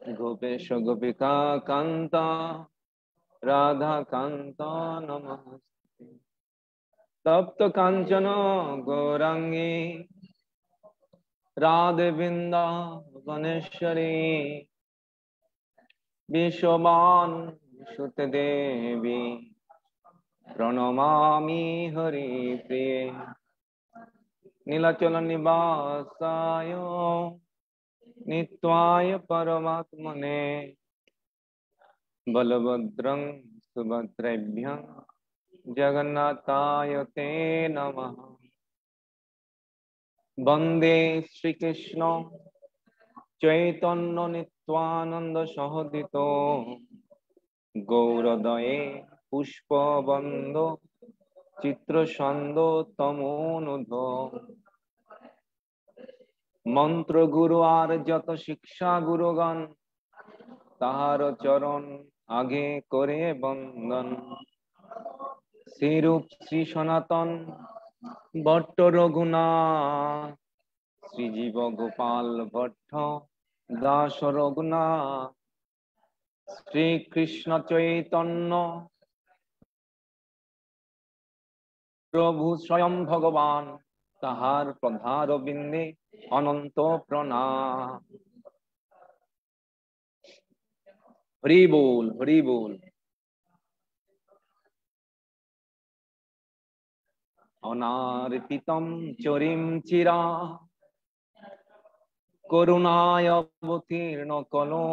गोपेश गोपिका कांता राधा कांता नमस्ते। तप्त कांचन गौरांगी राधे वृंदावनेश्वरी विश्ववानुसुते देवी प्रणमामि हरिप्रिये। नीलाचल निवासाय नित्याय परमात्मने बलभद्रं सुभद्रेभ्यं जगन्नाथाय ते नमः। वंदे श्रीकृष्ण चैतन्य नित्यानंद सहोदितो गौरदये पुष्पबंधो चित्रछंदो तमोनुधो। मंत्र गुरु आर जत शिक्षा गुरुगण ताहार चरण आगे करे बंदन। श्रीरूप श्री सनातन भट्ट रघुनाथ श्रीजीव गोपाल भट्ट दास रघुनाथ श्री कृष्ण चैतन्य प्रभु स्वयं भगवान ताहार पधार बिंदे अनंत प्रणाम। हरि बोल हरि बोल। अनार्पितं चरिं चिरा करुणाय अवतीर्ण कलो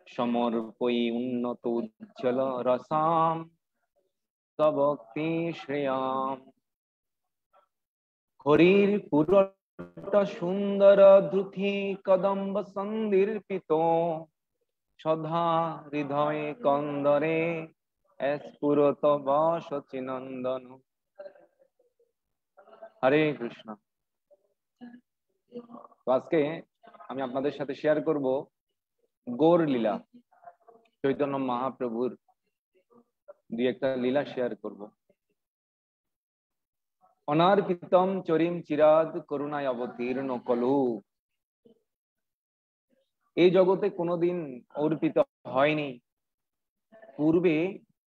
समर्पयि उन्नत उज्ज्वल रसाम भक्ति श्रेयाम। हरिर पुरट सुंदर द्रुति कदम्ब संदीर्पितो सदा हृदय कंदरे स्फुरत सचिनंदन। हरे कृष्ण। তো আজকে আমি আপনাদের সাথে শেয়ার করব গৌর লীলা, চৈতন্য মহাপ্রভুর দুই একটা লীলা শেয়ার করব। অনার্পিতম চরিম চিরাদ করুণায় অবতীর্ণ কলু। এই জগতে কোনোদিন অর্পিত হয়নি, পূর্বে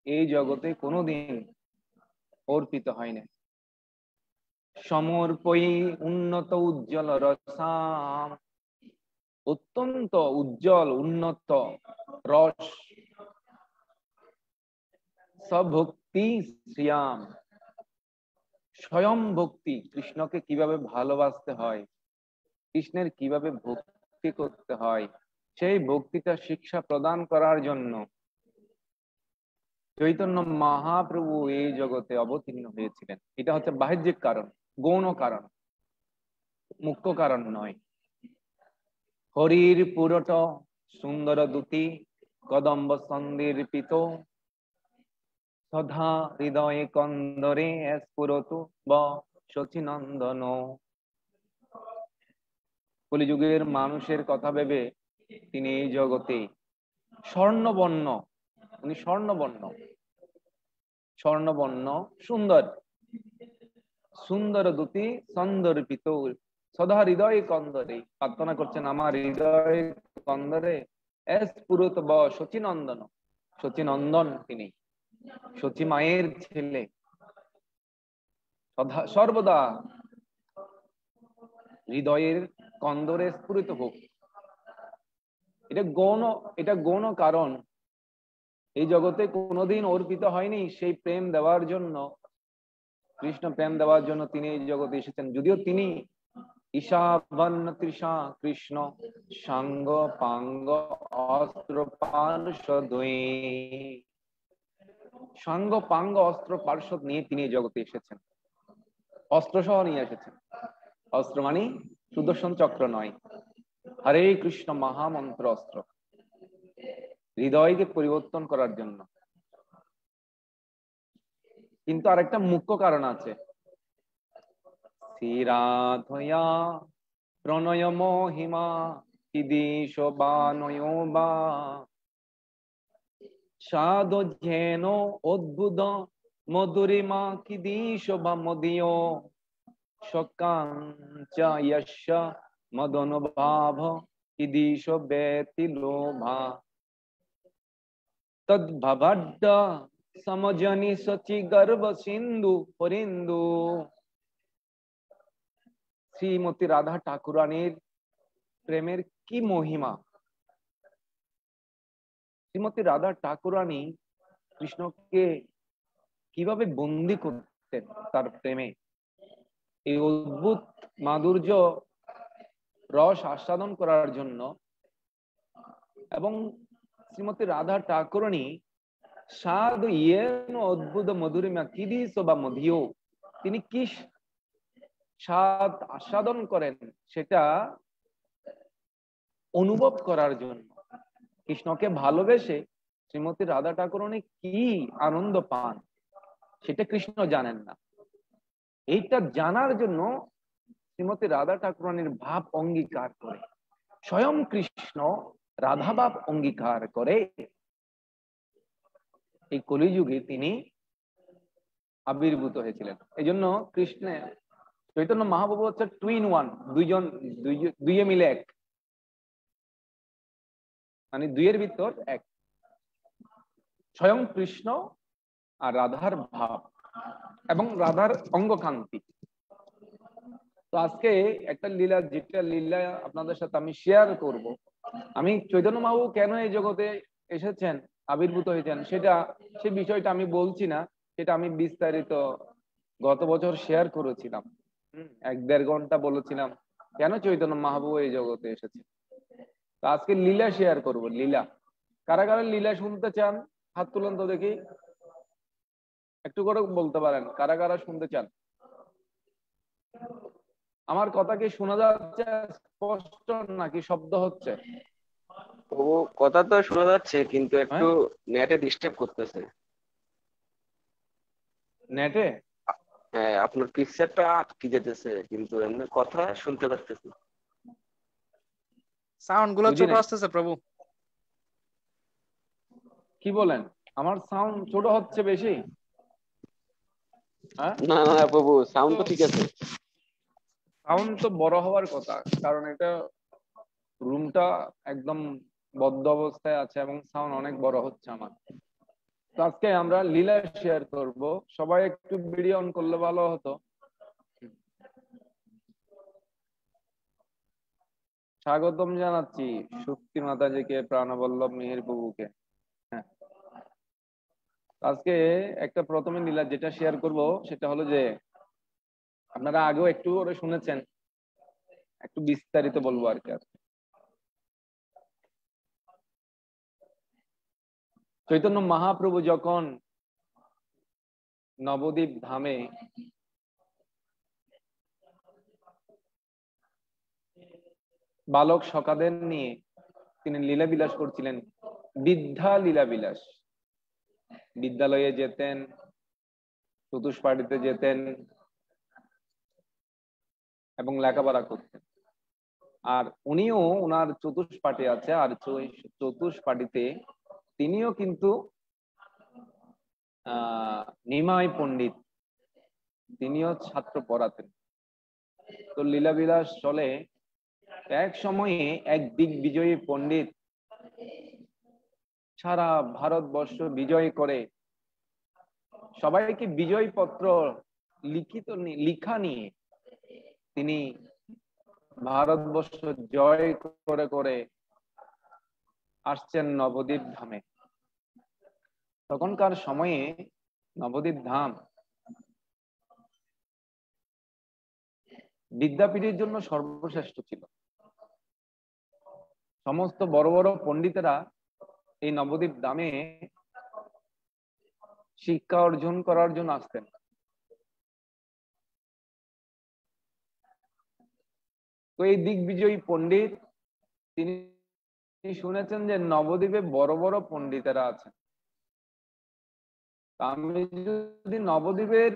এই জগতে কোনোদিন অর্পিত হয়নি। সমর্পয়ি উন্নত উজ্জ্বল রসাম, অত্যন্ত উজ্জ্বল উন্নত রস। সভক্তি শ্রিয়াম, স্বয়ং ভক্তি, কৃষ্ণকে কিভাবে ভালোবাসতে হয়, কৃষ্ণের কিভাবে ভক্তি করতে হয়, সেই ভক্তিটা শিক্ষা প্রদান করার জন্য চৈতন্য মহাপ্রভু এই জগতে অবতীর্ণ হয়েছিলেন। এটা হচ্ছে বাহ্যিক কারণ, গৌণ কারণ, মুখ্য কারণ নয়। হরির পুরট সুন্দর দুতি কদম্ব সন্দীর্পিত সদা হৃদয়ে কন্দরে স্ফুরত সচিনন্দন। কলিযুগের মানুষের কথা ভেবে তিনি এই জগতে স্বর্ণবর্ণ, উনি স্বর্ণবর্ণ, স্বর্ণবর্ণ সুন্দর সুন্দর দুতি সন্দর্পিত সদা হৃদয় কন্দরে, প্রার্থনা করছেন আমার হৃদয় কন্দরে স্ফুরত সচিনন্দন। সচিনন্দন তিনি, সচি মায়ের ছেলে, সর্বদা হৃদয়ের কন্দরে স্ফুরিত হোক। এটা গৌণ কারণ। এই জগতে কোনোদিন অর্পিত হয়নি, সেই প্রেম দেওয়ার জন্য, কৃষ্ণ প্রেম দেওয়ার জন্য তিনি এই জগতে এসেছেন। যদিও তিনি ঈশাবন্ন তৃষা কৃষ্ণ সাঙ্গ পাঙ্গ অস্ত্র পার্ষদ, সাঙ্গ পাঙ্গ অস্ত্র পার্ষদ নিয়ে তিনি এই জগতে এসেছেন, অস্ত্র সহ নিয়ে এসেছেন। অস্ত্র মানে সুদর্শন চক্র নয়, হরে কৃষ্ণ মহামন্ত্র অস্ত্র, হৃদয়কে পরিবর্তন করার জন্য। কিন্তু আরেকটা মুখ্য কারণ আছে। শ্রীরাধয়া প্রণয় মহিমা কিদিশ বানয় বা সাধুজ্ঞেন অদ্ভুত মধুরিমা কিদিশ বা মদীয় সকাঞ্চ মদনুভাব ইদিশ ব্যতিলোভা তদ্ভবদ্দ সমজনি সচি গর্ভ সিন্ধু হরিন্দু। শ্রীমতী রাধা ঠাকুরানীর প্রেমের কি মহিমা! শ্রীমতী রাধা ঠাকুরানী কৃষ্ণকে কিভাবে বন্দি করতেন তার প্রেমে, এই অদ্ভুত মাধুর্য রস আস্বাদন করার জন্য। এবং শ্রীমতী রাধা ঠাকুরানী সাধু ইয়েন অদ্ভুত মধুরিমা কিদিস বা মধিও, তিনি কি স্বাদ আস্বাদন করেন সেটা অনুভব করার জন্য, কৃষ্ণকে ভালোবেসে শ্রীমতী রাধা ঠাকুরানী কি আনন্দ পান সেটা কৃষ্ণ জানেন না। এইটা জানার জন্য শ্রীমতী রাধা ঠাকুরানীর ভাব অঙ্গীকার করে, স্বয়ং কৃষ্ণ রাধা ভাব অঙ্গীকার করে এই কলিযুগে তিনি আবির্ভূত হয়েছিলেন। এই জন্য কৃষ্ণের চৈতন্য মহাপ্রভু হচ্ছে টু ইন ওয়ান, দুইজন দুইয়ে মিলে এক, মানে দুইয়ের ভিতর এক, স্বয়ং কৃষ্ণ আর রাধার ভাব এবং রাধার অঙ্গকান্তি। তো আজকে একটা লীলা, যেটা লীলা আপনাদের সাথে আমি শেয়ার করব। আমি চৈতন্য মহাপ্রভু কেন এই জগতে এসেছেন, আবির্ভূত হয়েছেন, সেটা সে বিষয়টা আমি বলছি না, সেটা আমি বিস্তারিত গত বছর শেয়ার করেছিলাম। 1-1.5 ঘন্টা বলেছিলাম কেন চৈতন্য মহাপ্রভু এই জগতে এসেছে। তো আজকে লীলা শেয়ার করব, লীলা। কারা কারা লীলা শুনতে চান হাত তুলুন তো দেখি, একটু করে বলতে পারেন কারা কারা শুনতে চান। আমার কথা কি শোনা যাচ্ছে স্পষ্ট নাকি শব্দ হচ্ছে? ও, কথা তো শোনা যাচ্ছে কিন্তু একটু নেটে ডিস্টার্ব করতেছে। নেটে? হ্যাঁ, আপনার পিকচারটা আটকে যেতেছে কিন্তু এমনি কথা শুনতে পারতেছি। সাউন্ড গুলো ছোট আসতেছে প্রভু। কি বলেন, আমার সাউন্ড ছোট হচ্ছে বেশি? না না প্রভু, সাউন্ড তো ঠিক আছে। সাউন্ড তো বড় হওয়ার কথা, কারণ এটা রুমটা একদম বদ্ধ অবস্থায় আছে এবং সাউন্ড অনেক বড় হচ্ছে আমার। তো আজকে আমরা লীলা শেয়ার করব, সবাই একটু ভিডিও অন করলে ভালো হতো। স্বাগতম জানাচ্ছি শক্তি মাতাজিকে, প্রাণবল্লভ মিহির প্রভুকে। হ্যাঁ, আজকে একটা প্রথমে লীলা যেটা শেয়ার করব সেটা হলো যে, আপনারা আগেও একটু করে শুনেছেন, একটু বিস্তারিত বলবো আর কি। চৈতন্য মহাপ্রভু যখন নবদ্বীপ ধামে বালক সখাদের নিয়ে তিনি লীলা বিলাস করছিলেন, বিদ্যা লীলা বিলাস, বিদ্যালয়ে যেতেন, চতুষ্পাঠীতে যেতেন এবং লেখাপড়া করতেন। আর উনিও ওনার চতুষ্পাঠী আছে, আর চতুষ্পাঠীতে তিনিও কিন্তু নিমাই পণ্ডিত, তিনিও ছাত্র পড়াতেন। তো লীলাবিলাস চলে। এক সময়ে এক দিগ্বিজয়ী পণ্ডিত সারা ভারতবর্ষ বিজয় করে, সবাইকে বিজয় পত্র লিখা নিয়ে তিনি ভারতবর্ষ জয় করে করে আসছেন নবদ্বীপ ধামে। তখনকার সময়ে নবদ্বীপ ধাম বিদ্যাপীঠের জন্য সর্বশ্রেষ্ঠ ছিল। সমস্ত বড় বড় পণ্ডিতেরা এই নবদ্বীপ ধামে শিক্ষা অর্জন করার জন্য আসতেন। তো এই দিগ্বিজয়ী পণ্ডিত তিনি শুনেছেন যে নবদ্বীপে বড় বড় পণ্ডিতেরা আছেন। আমি যদি নবদ্বীপের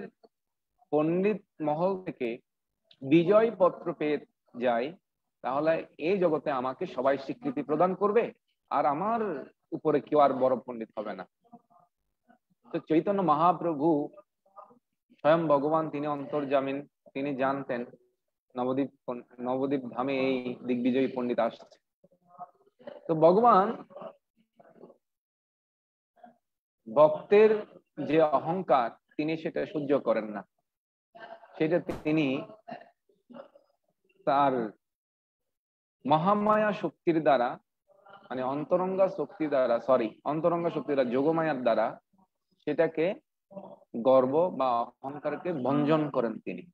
পণ্ডিত মহল থেকে বিজয় পত্র পেয়ে যাই, তাহলে এই জগতে আমাকে সবাই স্বীকৃতি প্রদান করবে, আর আমার উপরে কেউ আর বড় পণ্ডিত হবে না। তো চৈতন্য মহাপ্রভু স্বয়ং ভগবান, তিনি অন্তর্যামিন, তিনি জানতেন নবদ্বীপ ধামে এই দিগ্বিজয়ী পণ্ডিত আসছে। তো ভগবান ভক্তের যে অহংকার তিনি সেটা সহ্য করেন না, সেটা তিনি তার মহামায়া শক্তির দ্বারা, মানে অন্তরঙ্গা শক্তি দ্বারা, অন্তরঙ্গা শক্তি দ্বারা, যোগমায়ার দ্বারা সেটাকে গর্ব বা অহংকারকে ভঞ্জন করেন তিনি।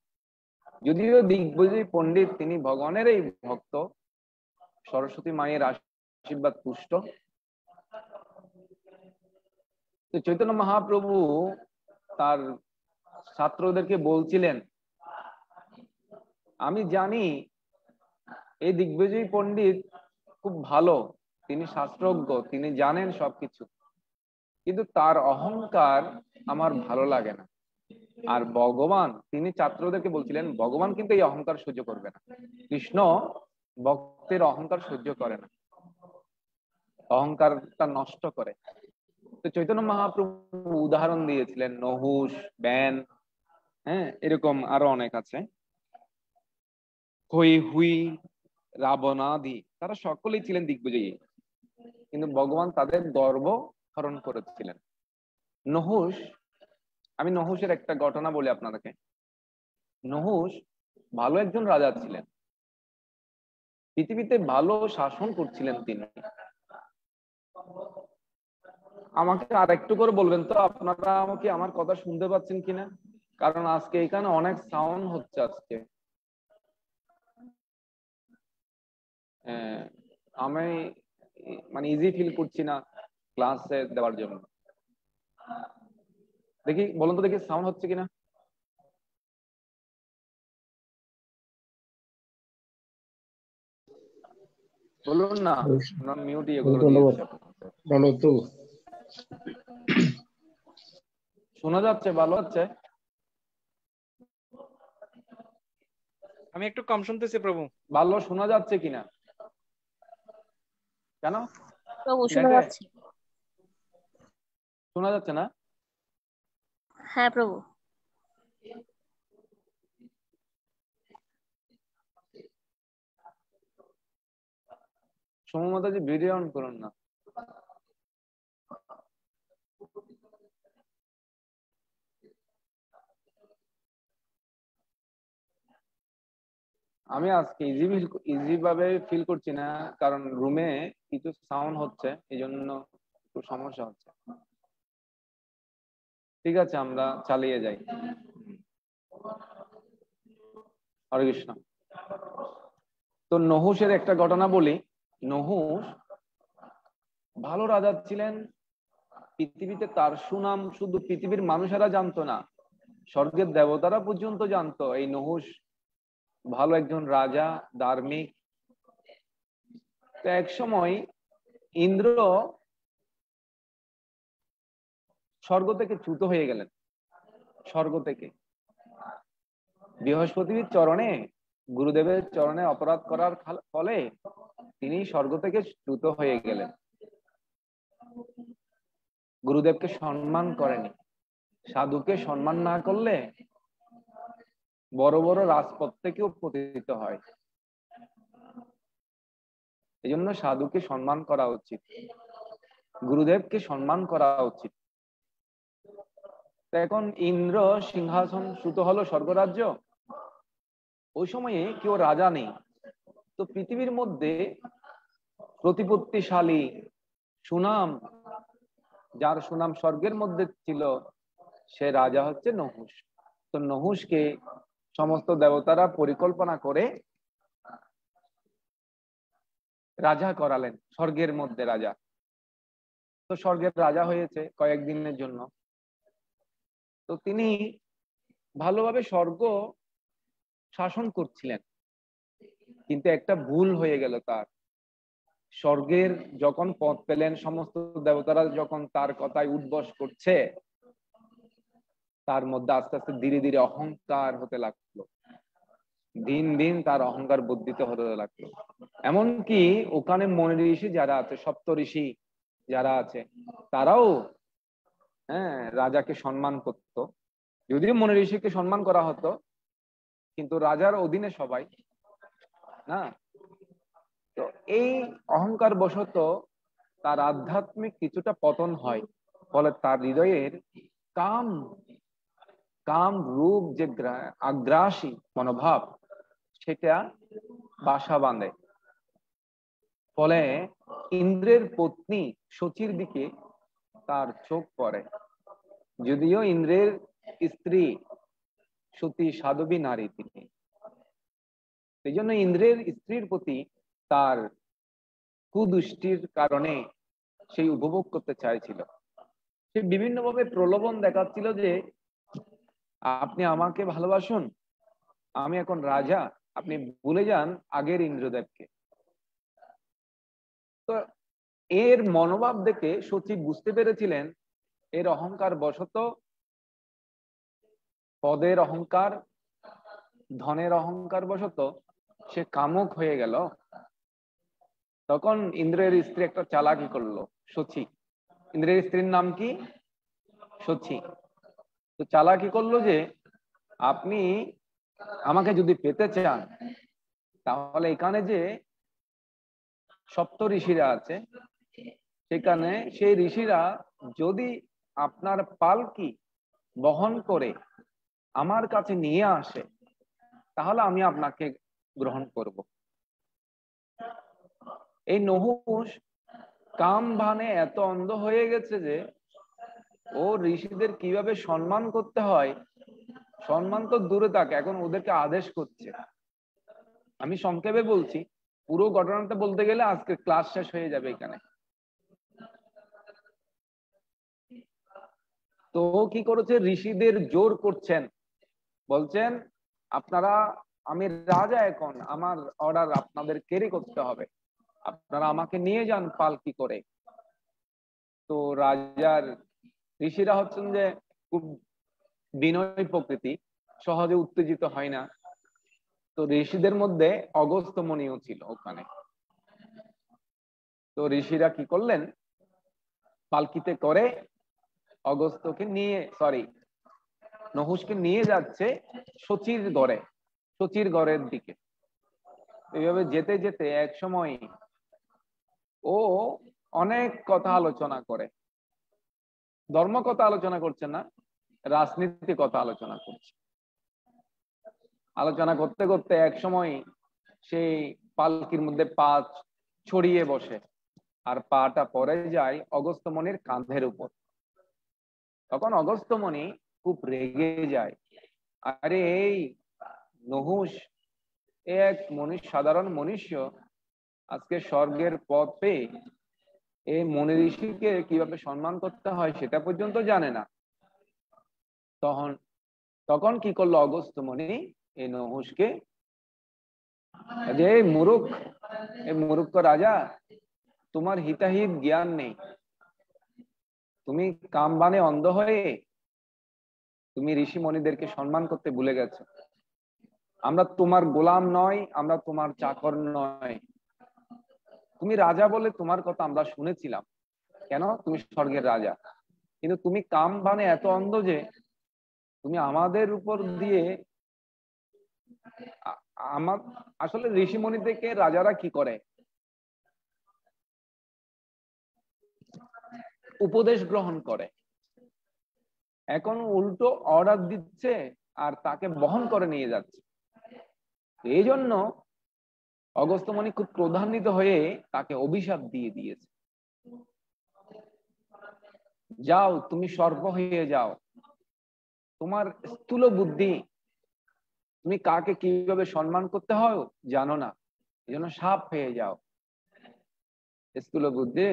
যদিও দিগ্বিজয়ী পণ্ডিত তিনি ভগবানের এই ভক্ত, সরস্বতী মায়ের আশীর্বাদ পুষ্ট। তো চৈতন্য মহাপ্রভু তার ছাত্রদেরকে বলছিলেন, আমি জানি এই দিগ্বিজয়ী পণ্ডিত খুব ভালো, তিনি শাস্ত্রজ্ঞ, তিনি জানেন সবকিছু, কিন্তু তার অহংকার আমার ভালো লাগে না। আর ভগবান, তিনি ছাত্রদেরকে বলছিলেন, ভগবান কিন্তু এই অহংকার সহ্য করবে না। কৃষ্ণ ভক্তের অহংকার সহ্য করে না, অহংকারটা নষ্ট করে। তো চৈতন্য মহাপ্রভু উদাহরণ দিয়েছিলেন নহুষ, ব্যান, হ্যাঁ, এরকম আরো অনেক আছে, হই হুই, রাবণাদি, তারা সকলেই ছিলেন দিগ্বিজয়ী, কিন্তু ভগবান তাদের গর্ব হরণ করেছিলেন। নহুষ, আমি নহুষের একটা ঘটনা বলি আপনাদেরকে। নহুষ ভালো একজন রাজা ছিলেন, পৃথিবীতে ভালো শাসন করছিলেন তিনি। আমাকে আর একটু করে বলবেন তো আপনারা আমাকে আমার কথা শুনতে পাচ্ছেন কিনা, কারণ আজকে এখানে অনেক সাউন্ড হচ্ছে আজকে। আমি মানে ইজি ফিল করছি না ক্লাসে দেওয়ার জন্য। দেখি বলুন তো, দেখি সাউন্ড হচ্ছে কিনা। বলুন না, মিউট ইয়ে করে দিয়েছে। শোনা যাচ্ছে? ভালো হচ্ছে? আমি একটু কম শুনতেছি প্রভু। ভালো শোনা যাচ্ছে কিনা? কেন প্রভু শোনা যাচ্ছে। শোনা যাচ্ছে না? হ্যাঁ প্রভু। সময় মতো যে ভিডিও অন করুন না। আমি আজকে ইজি ভাবে ফিল করছি না, কারণ রুমে কিছু সাউন্ড হচ্ছে, এই জন্য একটু সমস্যা হচ্ছে। ঠিক আছে, আমরা চালিয়ে যাই। হরে কৃষ্ণ। তো নহুষের একটা ঘটনা বলি। নহুষ ভালো রাজা ছিলেন, পৃথিবীতে তার সুনাম শুধু পৃথিবীর মানুষেরা জানতো না, স্বর্গের দেবতারা পর্যন্ত জানতো এই নহুষ ভালো একজন রাজা, ধার্মিক। তো এক সময় ইন্দ্র স্বর্গ থেকে চ্যুত হয়ে গেলেন। স্বর্গ থেকে বৃহস্পতির চরণে, গুরুদেবের চরণে অপরাধ করার ফলে তিনি স্বর্গ থেকে চ্যুত হয়ে গেলেন। গুরুদেবকে সম্মান করেনি। সাধুকে সম্মান না করলে বড় বড় রাজপথ থেকেও পতিত হয়। এই জন্য সাধুকে সম্মান করা উচিত, গুরুদেবকে সম্মান করা উচিত। এখন ইন্দ্র সিংহাসন চ্যুত হলো, স্বর্গরাজ্য। ওই সময়ে কেউ রাজা নেই। তো পৃথিবীর মধ্যে প্রতিপত্তিশালী, সুনাম, যার সুনাম স্বর্গের মধ্যে ছিল, সে রাজা হচ্ছে নহুষ। তো নহুষকে সমস্ত দেবতারা পরিকল্পনা করে রাজা করালেন, স্বর্গের মধ্যে রাজা। তো স্বর্গের রাজা হয়েছে কয়েকদিনের জন্য। তো তিনি ভালোভাবে স্বর্গ শাসন করছিলেন, কিন্তু একটা ভুল হয়ে গেল তার। স্বর্গের যখন পদ পেলেন, সমস্ত দেবতারা যখন তার কথায় উদ্বস করছে, তার মধ্যে আস্তে আস্তে ধীরে ধীরে অহংকার হতে লাগলো। দিন দিন তার অহংকার বর্ধিত হতে লাগলো। এমনকি ওখানে মনি ঋষি যারা আছে, সপ্ত ঋষি যারা আছে, তারাও রাজাকে সম্মান করত। যদিও মনি ঋষিকে সম্মান করা হতো, কিন্তু রাজার অধীনে সবাই না। তো এই অহংকার বশত তার আধ্যাত্মিক কিছুটা পতন হয়, ফলে তার হৃদয়ের কাম কাম রূপ যে আগ্রাসী মনোভাব সেটা বাসা বাঁধে। ফলে ইন্দ্রের পত্নী সতীর দিকে তার চোখ পড়ে। যদিও ইন্দ্রের স্ত্রী সতী সাধ্বী নারী তিনি, সেই জন্য ইন্দ্রের স্ত্রীর প্রতি তার কুদৃষ্টির কারণে সেই উপভোগ করতে চাইছিল। সে বিভিন্নভাবে প্রলোভন দেখাচ্ছিল যে আপনি আমাকে ভালোবাসুন, আমি এখন রাজা, আপনি ভুলে যান আগের ইন্দ্রদেবকে। তো এর মনোভাব দেখে সতী বুঝতে পেরেছিলেন এর অহংকার বশত, পদের অহংকার, ধনের অহংকার বশত সে কামুক হয়ে গেল। তখন ইন্দ্রের স্ত্রী একটা চালাকি করলো, সতী। ইন্দ্রের স্ত্রীর নাম কি? সতী। তো চালাকি করলো যে আপনি আমাকে যদি পেতে চান তাহলে এখানে যে সপ্ত ঋষিরা আছে সেখানে সেই ঋষিরা যদি আপনার পালকি বহন করে আমার কাছে নিয়ে আসে তাহলে আমি আপনাকে গ্রহণ করব। এই নহুষ কাম ভানে এত অন্ধ হয়ে গেছে যে ও ঋষিদের কিভাবে সম্মান করতে হয়, সম্মান তো দূরে থাকে, এখন ওদেরকে আদেশ করছে। আমি সংক্ষেপে বলছি, পুরো ঘটনাটা বলতে গেলে আজকে ক্লাস শেষ হয়ে যাবে এখানে। তো কি করেছে, ঋষিদের জোর করছেন, বলছেন আপনারা, আমি রাজা, এখন আমার অর্ডার আপনাদের ক্যারি করতে হবে, আপনারা আমাকে নিয়ে যান পালকি করে। তো রাজার ঋষিরা হচ্ছেন যে খুব বিনয় প্রকৃতি, সহজে উত্তেজিত হয় না। তো ঋষিদের মধ্যে অগস্ত্য মুনিও ছিল ওখানে। তো ঋষিরা কি করলেন, পালকিতে করে অগস্ত্যকে নিয়ে, নহুষকে নিয়ে যাচ্ছে সচির গড়ে, সচির গড়ের দিকে। এইভাবে যেতে যেতে এক সময় ও অনেক কথা আলোচনা করে, ধর্ম কথা আলোচনা করছে না, রাজনীতি কথা আলোচনা করছে। আলোচনা করতে করতে এক সময় সেই পালকির মধ্যে পা ছড়িয়ে বসে আর পাটা পড়ে যায় অগস্ত্যমণির কাঁধের উপর। তখন অগস্ত্যমণি খুব রেগে যায়, আরে এই নহুষ এক সাধারণ মনুষ্য আজকে স্বর্গের পথ পেয়ে এই মনি ঋষিকে কিভাবে সম্মান করতে হয় সেটা পর্যন্ত জানে না। তখন কি করলো অগস্ত্যমণি, এই নহুষকে, যে মূর্খ রাজা, তোমার হিতাহিত জ্ঞান নেই, তুমি কামবানে অন্ধ হয়ে তুমি ঋষি মণিদেরকে সম্মান করতে ভুলে গেছো। আমরা তোমার গোলাম নয়, আমরা তোমার চাকর নয়, তুমি রাজা বলে তোমার কথা আমরা শুনেছিলাম, কেন তুমি স্বর্গের রাজা, কিন্তু তুমি কাম বানে এত অন্ধ যে তুমি আমাদের উপর দিয়ে আসলে ঋষিমণি থেকে রাজারা কি করে, উপদেশ গ্রহণ করে, এখন উল্টো অর্ডার দিচ্ছে আর তাকে বহন করে নিয়ে যাচ্ছে। এই জন্য অগস্ত্যমণি খুব ক্রোধান্বিত হয়ে তাকে অভিশাপ দিয়ে দিয়েছে, যাও তুমি সর্প হয়ে যাও, তোমার স্থূল বুদ্ধি, তুমি কাকে কিভাবে সম্মান করতে হয় জানো না, এই জন্য সাপ হয়ে যাও। স্থূল বুদ্ধি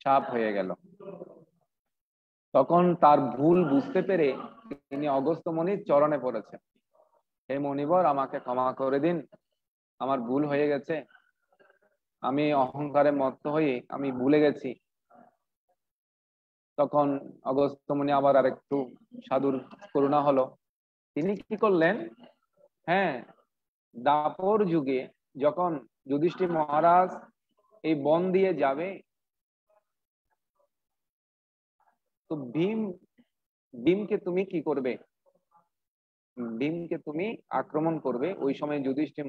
সাপ হয়ে গেল। তখন তার ভুল বুঝতে পেরে তিনি অগস্ত্যমণির চরণে পড়েছেন, হে মণিবর, আমাকে ক্ষমা করে দিন, আমার ভুল হয়ে গেছে, আমি অহংকারে মত্ত হয়ে আমি ভুলে গেছি। তখন অগস্ত্যমণি আবার আরেকটু সাধুর করুণা হলো, তিনি কি করলেন, হ্যাঁ, দাপর যুগে যখন যুধিষ্ঠির মহারাজ এই বন দিয়ে যাবে, তো ভীমকে তুমি কি করবে, ভীমকে তুমি আক্রমণ করবে। ওই সময় যুধিষ্ঠির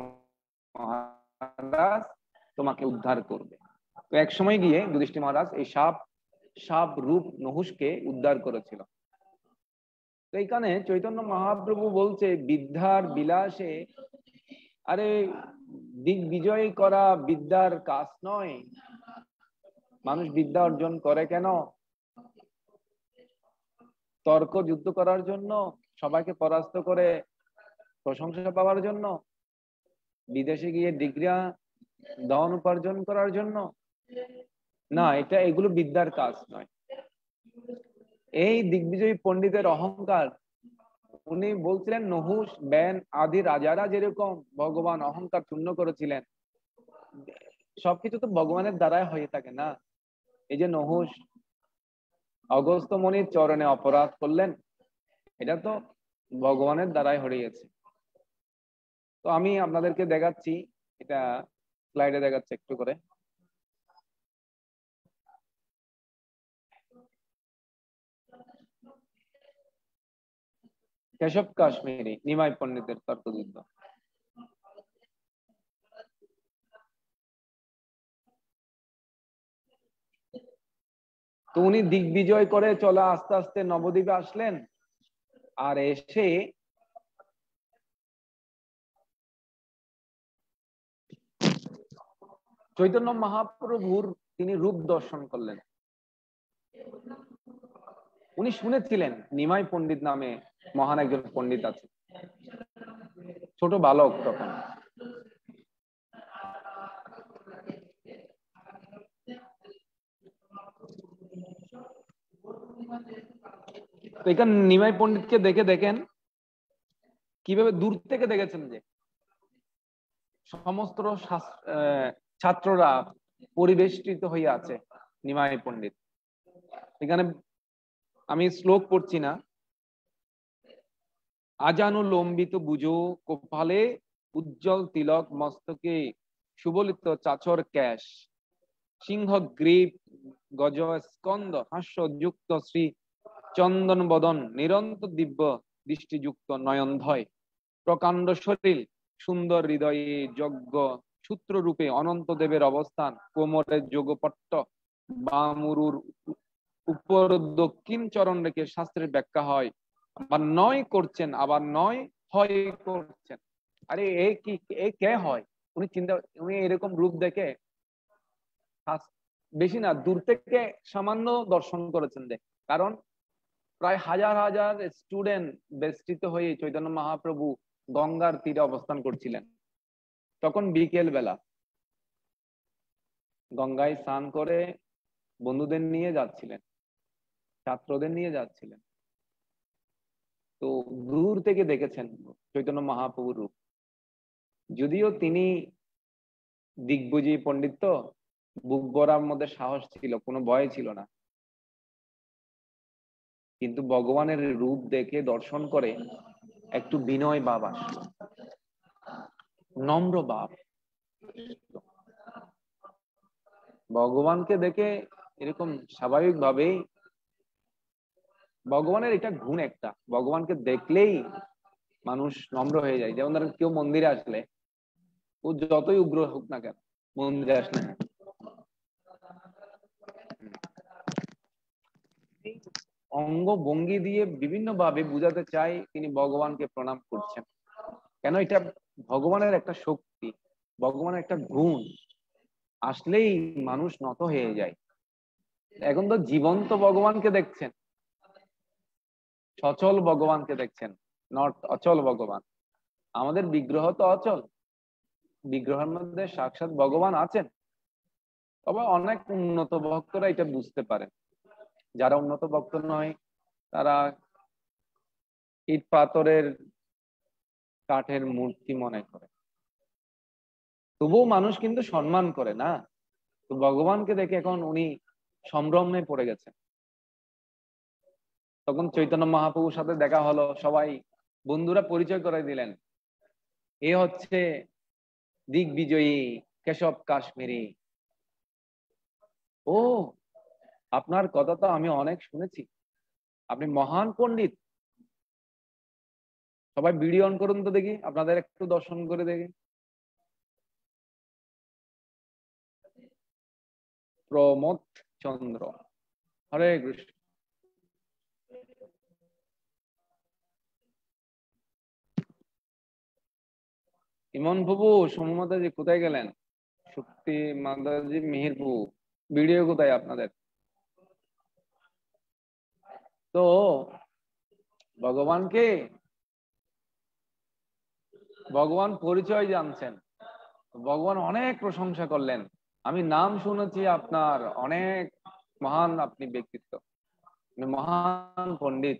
মহারাজ তোমাকে উদ্ধার করবে। তো এক সময় গিয়ে যুধিষ্ঠির মহারাজ এই সাপ রূপ নহুষকে উদ্ধার করেছিল। তো এইখানে চৈতন্য মহাপ্রভু বলছে বিদ্যার বিলাসে, আরে দিগ্বিজয় করা বিদ্যার কাজ নয়। মানুষ বিদ্যা অর্জন করে কেন? তর্ক যুদ্ধ করার জন্য, সবাইকে পরাস্ত করে প্রশংসা পাওয়ার জন্য, বিদেশে গিয়ে ডিগ্রি ধন উপার্জন করার জন্য না, এগুলো বিদ্যার কাজ নয়। এই দিগ্বিজয়ী পণ্ডিতের অহংকার, উনি বলছিলেন নহুষ ব্যান আদি রাজারা যেরকম ভগবান অহংকার শূন্য করেছিলেন, সবকিছু তো ভগবানের দ্বারাই হয়ে থাকে না। এই যে নহুষ অগস্ত্য মুনির চরণে অপরাধ করলেন, এটা তো ভগবানের দ্বারাই হরিয়েছে। তো আমি আপনাদেরকে দেখাচ্ছি, এটা স্লাইডে দেখাচ্ছি একটু করে। কেশব কাশ্মীরি নিমাই পণ্ডিতের তর্কযুদ্ধ। তো উনি দিগ্বিজয় করে চলে আস্তে আস্তে নবদ্বীপে আসলেন, আর এসে চৈতন্য মহাপ্রভুর তিনি রূপ দর্শন করলেন। উনি শুনেছিলেন নিমাই পণ্ডিত নামে মহান একজন পণ্ডিত আছে, ছোট বালক তখন। তো এখানে নিমাই পণ্ডিতকে দেখেন কিভাবে দূর থেকে দেখেছেন যে সমস্ত ছাত্ররা পরিবেষ্টিত হয়ে আছে নিমাই পণ্ডিত। এখানে আমি শ্লোক পড়ছি না। আজানু লম্বিত বুজো কপালে উজ্জ্বল তিলক মস্তকে সুবলিত চাচর ক্যাশ সিংহ গ্রীব গজ স্কন্দ হাস্যযুক্ত শ্রী চন্দন বদন নিরন্তর দিব্য দৃষ্টিযুক্ত নয়নধয় প্রকাণ্ড শরীর সুন্দর হৃদয়ে যজ্ঞ সূত্র রূপে অনন্ত দেবের অবস্থান কোমরের যোগপট্ট বামুরুর উপর দক্ষিণ চরণ রেখে শাস্ত্রের ব্যাখ্যা হয়, আবার নয় করছেন, আবার নয় হয় করছেন। আরে এ কে হয়? উনি এরকম রূপ দেখে বেশি না, দূর থেকে সামান্য দর্শন করেছেন। কারণ প্রায় হাজার হাজার স্টুডেন্ট বেষ্টিত হয়ে চৈতন্য মহাপ্রভু গঙ্গার তীরে অবস্থান করছিলেন। তখন বিকেল বেলা, গঙ্গায় স্নান করে বন্ধুদের নিয়ে যাচ্ছিলেন, ছাত্রদের নিয়ে যাচ্ছিলেন। তো দূর থেকে দেখেছেন চৈতন্য মহাপ্রভুর রূপ। যদিও তিনি দিগ্বিজয়ী পণ্ডিত, তো বুক ভরার মধ্যে সাহস ছিল, কোনো ভয় ছিল না। কিন্তু ভগবানের রূপ দেখে দর্শন করে একটু বিনয় ভাব আসলো, নম্র ভাব। ভগবানকে দেখে এরকম স্বাভাবিক ভাবেই, ভগবানের এটা গুণ একটা, ভগবানকে দেখলেই মানুষ নম্র হয়ে যায়। যেমন ধরেন কেউ মন্দিরে আসলে, ও যতই উগ্র হোক না কেন, মন্দিরে আসলে অঙ্গ ভঙ্গি দিয়ে বিভিন্ন ভাবে বুঝাতে চাই তিনি ভগবানকে প্রণাম করছেন। কেন? এটা ভগবানের একটা শক্তি, ভগবানের একটা গুণ, আসলেই মানুষ নত হয়ে যায়। এখন তো জীবন্ত ভগবানকে দেখছেন, সচল ভগবানকে দেখছেন, নট অচল ভগবান। আমাদের বিগ্রহ তো অচল, বিগ্রহের মধ্যে সাক্ষাৎ ভগবান আছেন। তবে অনেক উন্নত ভক্তরা এটা বুঝতে পারেন, যারা উন্নত ভক্ত নয় তারা ইট পাথরের কাঠের মূর্তি মনে করে। তবুও মানুষ কিন্তু সম্মান করে না। তো ভগবানকে দেখে এখন উনি সম্ভ্রমে পড়ে গেছেন। তখন চৈতন্য মহাপ্রভুর সাথে দেখা হলো, সবাই বন্ধুরা পরিচয় করে দিলেন, এ হচ্ছে দিগ্বিজয়ী কেশব কাশ্মীরি। ও, আপনার কথা তো আমি অনেক শুনেছি, আপনি মহান পণ্ডিত। সবাই ভিডিও অন করুন তো দেখি, আপনাদের একটু দর্শন করে দেখি। প্রমোদ চন্দ্র। হরে কৃষ্ণ। ইমন বাবু, সোমু মাতাজি কোথায় গেলেন? শক্তি মাতাজি, মিহিরপু, ভিডিও কোথায় আপনাদের? তো ভগবানকে, ভগবান পরিচয় জানছেন, ভগবান অনেক প্রশংসা করলেন। আমি নাম শুনেছি আপনার, অনেক মহান আপনি ব্যক্তিত্ব, মহান পণ্ডিত।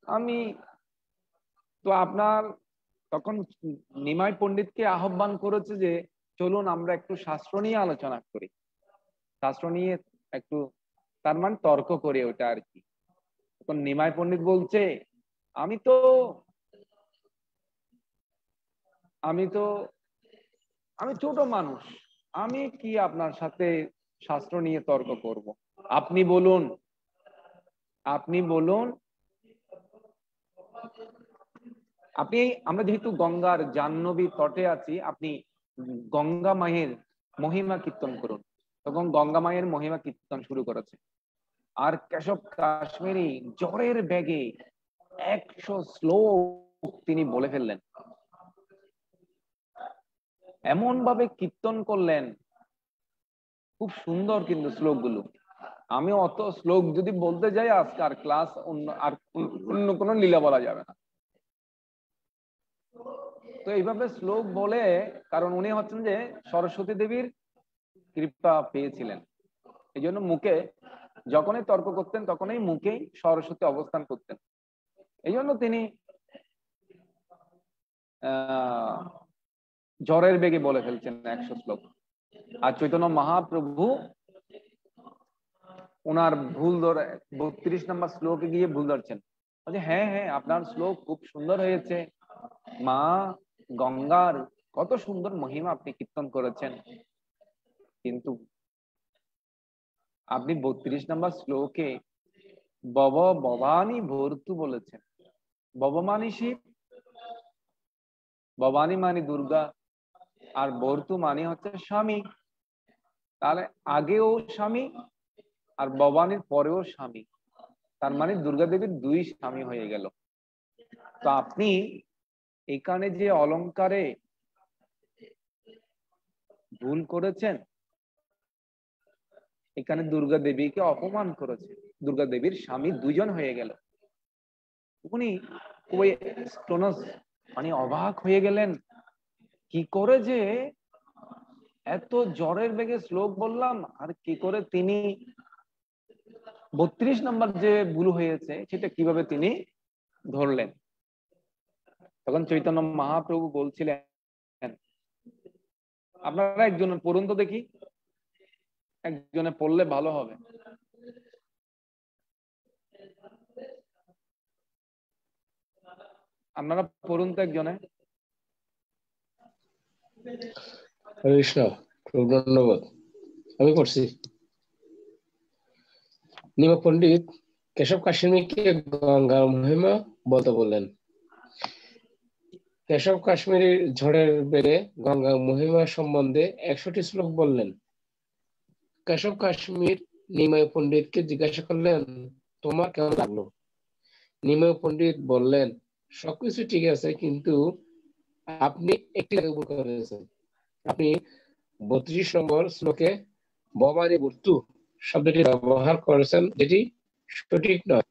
আমি তো আপনার তখন নিমাই পণ্ডিতকে আহ্বান করেছে যে চলুন আমরা একটু শাস্ত্র নিয়ে আলোচনা করি, শাস্ত্র নিয়ে একটু, তার মানে তর্ক করি ওটা আর কি। তখন নিমাই পণ্ডিত বলছে আমি তো আমি ছোট মানুষ, আমি কি আপনার সাথে শাস্ত্র নিয়ে তর্ক করব? আপনি বলুন, আপনি বলুন। আপনি, আমরা যেহেতু গঙ্গার জাহ্নবী তটে আছি, আপনি গঙ্গা মায়ের মহিমা কীর্তন করুন। তখন গঙ্গা মায়ের মহিমা কীর্তন শুরু করেছে। আর কেশব কাশ্মীরি জ্বরের বেগে 100 শ্লোক তিনি বলে ফেললেন, এমন ভাবে কীর্তন করলেন, খুব সুন্দর কিন্তু শ্লোকগুলো। আমি অত শ্লোক যদি বলতে যাই আজকে আর ক্লাস অন্য কোনো লীলা বলা যাবে না। তো এইভাবে শ্লোক বলে, কারণ উনি হচ্ছেন যে সরস্বতী দেবীর কৃপা পেয়েছিলেন, এই জন্য মুখে যখনই তর্ক করতেন তখনই মুখেই সরস্বতী অবস্থান করতেন। এই জন্য তিনি জ্বরের বেগে বলে ফেলছেন 100 শ্লোক। আর চৈতন্য মহাপ্রভু ওনার ভুল ধরে 32 নম্বর শ্লোকে গিয়ে ভুল ধরছেন, বলছে হ্যাঁ হ্যাঁ আপনার শ্লোক খুব সুন্দর হয়েছে, মা গঙ্গার কত সুন্দর মহিমা আপনি কীর্তন করেছেন, কিন্তু আপনি 32 নম্বর শ্লোকে বব ভবানী ভর্তু বলেছেন। বব মানি শিব, ভবানী মানি দুর্গা, আর ভর্তু মানি হচ্ছে স্বামী। তাহলে আগেও স্বামী আর ভবানীর পরেও স্বামী, তার মানে দুর্গা দেবীর 2 স্বামী হয়ে গেল। তো আপনি এখানে যে অলংকারে ভুল করেছেন, এখানে দুর্গা দেবীকে অপমান করেছে, দুর্গা দেবীর স্বামী 2 জন হয়ে গেল। উনি ওই স্টোনস মানে অবাক হয়ে গেলেন, কি করে যে এত জ্বরের বেগে শ্লোক বললাম, আর কি করে তিনি 32 নম্বর যে ভুল হয়েছে সেটা কিভাবে তিনি ধরলেন। তখন চৈতন্য মহাপ্রভু বলছিলেন, আপনারা একজনের পড়ুন তো দেখি, একজনে পড়লে ভালো হবে। আপনারা পড়ুন তো একজনে। কৃষ্ণ, খুব ধন্যবাদ। আমি পড়ছি। নিমা পণ্ডিত কেশব কাশ্মীরকে গঙ্গার মহিমা বলতে বললেন। কেশব কাশ্মীরের ঝড়ের বেগে গঙ্গার মহিমা সম্বন্ধে 100টি শ্লোক বললেন। কেশব কাশ্মীর নিমাই পণ্ডিতকে জিজ্ঞাসা করলেন, তোমার কেমন লাগলো? নিমাই পণ্ডিত বললেন, সবকিছু ঠিক আছে, কিন্তু আপনি একটি জায়গায় ভুল করেছেন। আপনি 32 নম্বর শ্লোকে ভবানী ভর্তু শব্দটি ব্যবহার করেছেন, যেটি সঠিক নয়।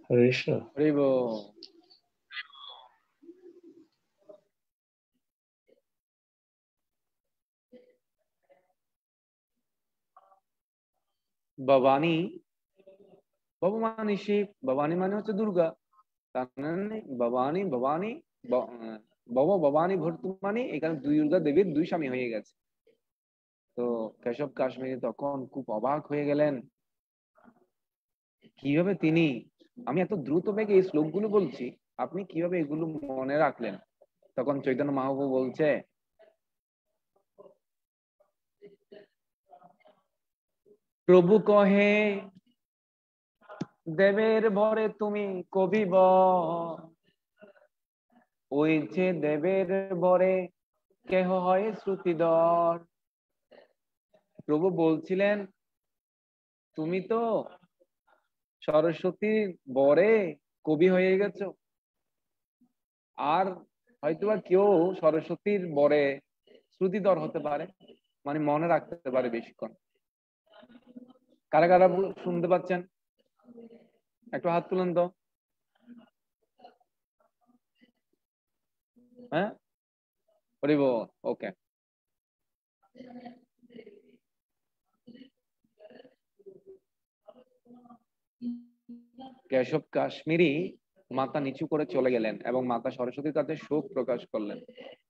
হরে কৃষ্ণ। হরি বল। ভবানী, ভবানী শিব, ভবানী মানে হচ্ছে দুর্গা, তার মানে ভবানী ভবানী ভব ভবানী ভর্তু মানে এখানে দুর্গা দেবীর 2 স্বামী হয়ে গেছে। তো কেশব কাশ্মীরি তখন খুব অবাক হয়ে গেলেন, কিভাবে তিনি, আমি এত দ্রুত বেগে এই শ্লোকগুলো বলছি, আপনি কিভাবে এগুলো মনে রাখলেন? তখন চৈতন্য মহাপ্রভু বলছে, প্রভু কহে দেবের ভরে তুমি কবিব, ওই যে দেবের ভরে কেহ হয় শ্রুতিধর। প্রভু বলছিলেন তুমি তো সরস্বতীর বরে কবি হয়ে গেছো, আর হয়তোবা কেউ সরস্বতীর বরে শ্রুতিধর হতে পারে, মানে মনে রাখতে পারে বেশিক্ষণ। কারা কারা শুনতে পাচ্ছেন একটু হাত তুলেন তো। হ্যাঁ, হরিব, ওকে। কেশব কাশ্মীরি মাথা নিচু করে চলে গেলেন এবং মাতা সরস্বতীর কাছে শোক প্রকাশ করলেন।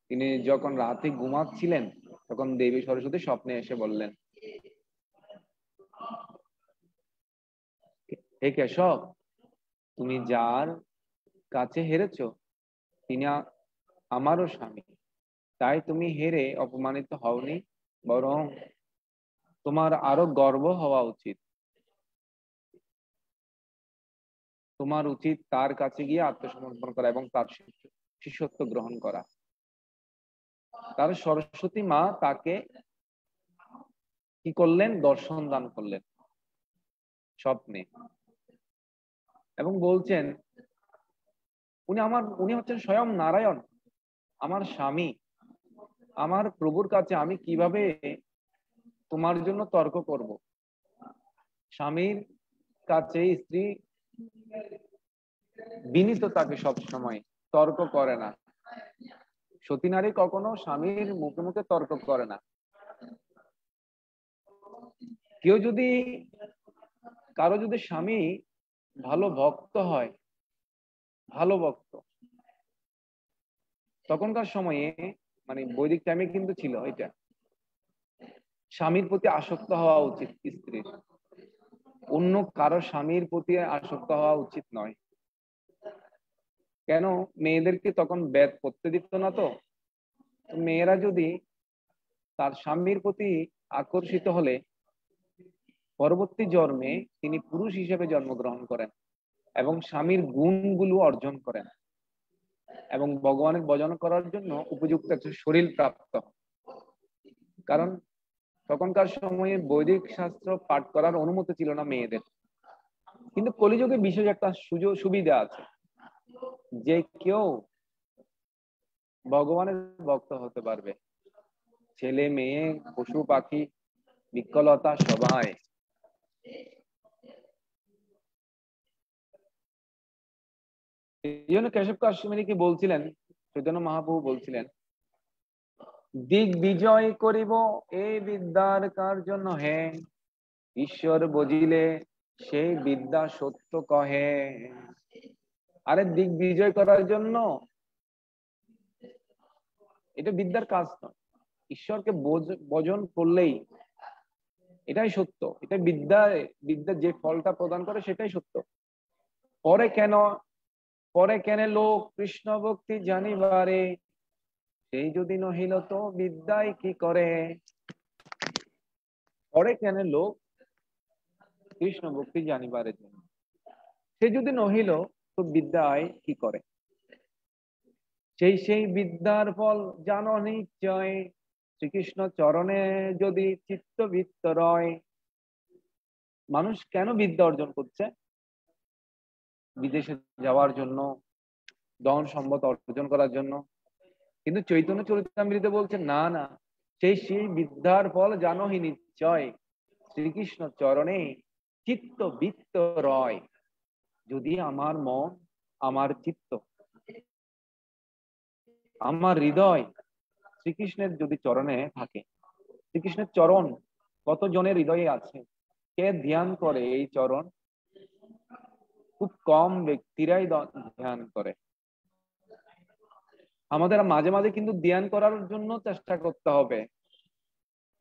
তিনি যখন রাতে ঘুমাচ্ছিলেন তখন দেবী সরস্বতী স্বপ্নে এসে বললেন, হে কেশব, তুমি যার কাছে হেরেছ তিনি আমারও স্বামী, তাই তুমি হেরে অপমানিত হওনি, বরং তোমার আরো গর্ব হওয়া উচিত। তোমার উচিত তার কাছে গিয়ে আত্মসমর্পণ করা এবং তার শিষ্যত্ব গ্রহণ করা। তার সরস্বতী মা তাকে কি করলেন? দর্শন দান করলেন স্বপ্নে, এবং বলছেন উনি হচ্ছেন স্বয়ং নারায়ণ, আমার স্বামী। আমার প্রভুর কাছে আমি কিভাবে তোমার জন্য তর্ক করব? স্বামীর কাছে স্ত্রী বিনীত থাকে, সব সময় তর্ক করে না। সতী নারী কখনো স্বামীর মুখে মুখে তর্ক করে না। কারো যদি স্বামী ভালো ভক্ত হয়, ভালো ভক্ত, তখনকার সময়ে মানে বৈদিক টাইমে কিন্তু ছিল এটা, স্বামীর প্রতি আসক্ত হওয়া উচিত স্ত্রীর, অন্য কারো স্বামীর প্রতি আসক্ত হওয়া উচিত নয়। কেন? মেয়েদেরকে তখন বেদ পড়তে দিত না, তো মেয়েরা যদি তার স্বামীর প্রতি আকর্ষিত হলে পরবর্তী জন্মে তিনি পুরুষ হিসেবে জন্মগ্রহণ করেন এবং স্বামীর গুণগুলো অর্জন করেন এবং ভগবানের ভজন করার জন্য উপযুক্ত একটা শরীর প্রাপ্ত। কারণ তখনকার সময়ে বৈদিক শাস্ত্র পাঠ করার অনুমতি ছিল না মেয়েদের, কিন্তু কলিযুগে বিশেষ একটা সুবিধা আছে, যে কেউ ভগবানের ভক্ত হতে পারবে, ছেলে মেয়ে পশু পাখি বিকলতা সবাই। এই জন্য কেশব কাশ্মীরকে বলছিলেন, চৈতন্য মহাপ্রভু বলছিলেন, দিক বিজয় করিব এই বিদ্যার কার জন্য হে, ঈশ্বর বুঝিলে সেই বিদ্যা সত্য কহে। আরে দিক বিজয় করার জন্য এটা বিদ্যার কাজ নয়, ঈশ্বরকে ভজন করলেই এটাই সত্য, এটা বিদ্যা যে ফলটা প্রদান করে সেটাই সত্য। পরে কেন লোক কৃষ্ণ ভক্তি জানিবারে, সেই যদি নহিল তো বিদ্যায় কি করে। পরে কেন লোক কৃষ্ণ ভক্তি জানিবারে জন্য, সে যদি নহিল তো বিদ্যায় কি করে। সেই বিদ্যার ফল জানো নিশ্চয়, শ্রীকৃষ্ণ চরণে যদি চিত্তবৃত্ত রয়। মানুষ কেন বিদ্যা অর্জন করছে? বিদেশে যাওয়ার জন্য, ধন সম্পদ অর্জন করার জন্য। কিন্তু চৈতন্য চরিতামৃতে বলছে না না, সেই বিদ্যার ফল জানোহি নিশ্চয়, শ্রীকৃষ্ণ চরণে চিত্তবৃত্ত রয়। যদি আমার মন, আমার চিত্ত, আমার হৃদয় শ্রীকৃষ্ণের যদি চরণে থাকে, শ্রীকৃষ্ণের চরণ কত জনের হৃদয়ে আছে, কে ধ্যান করে এই চরণ? খুব কম ব্যক্তিরাই ধ্যান করে। আমাদের মাঝে মাঝে কিন্তু ধ্যান করার জন্য চেষ্টা করতে হবে।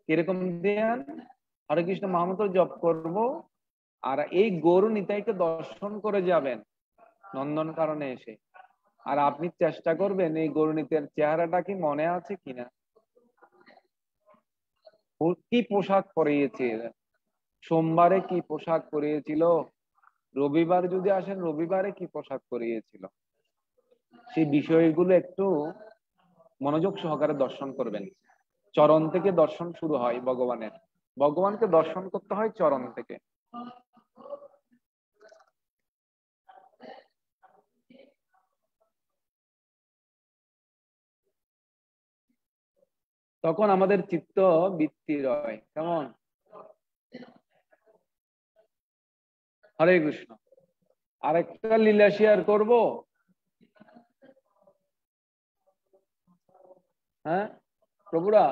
কিরকম ধ্যান? হরে কৃষ্ণ মহামন্ত্র জপ করব, আর এই গরু নিতাইকে দর্শন করে যাবেন নন্দন কারণে এসে, আর আপনি চেষ্টা করবেন এই গরু নিতাইয়ের চেহারাটা কি মনে আছে কিনা, কি পোশাক পরিয়েছে, সোমবারে কি পোশাক পরিয়েছিল, রবিবার যদি আসেন রবিবারে কি পোশাক পরিয়েছিল, সেই বিষয়গুলো একটু মনোযোগ সহকারে দর্শন করবেন। চরণ থেকে দর্শন শুরু হয় ভগবানের, ভগবানকে দর্শন করতে হয় চরণ থেকে। তখন আমাদের চিত্ত বৃত্তি রয় কেমন। হরে কৃষ্ণ। আরেকটা লীলা শেয়ার করব। হ্যাঁ প্রভুরা,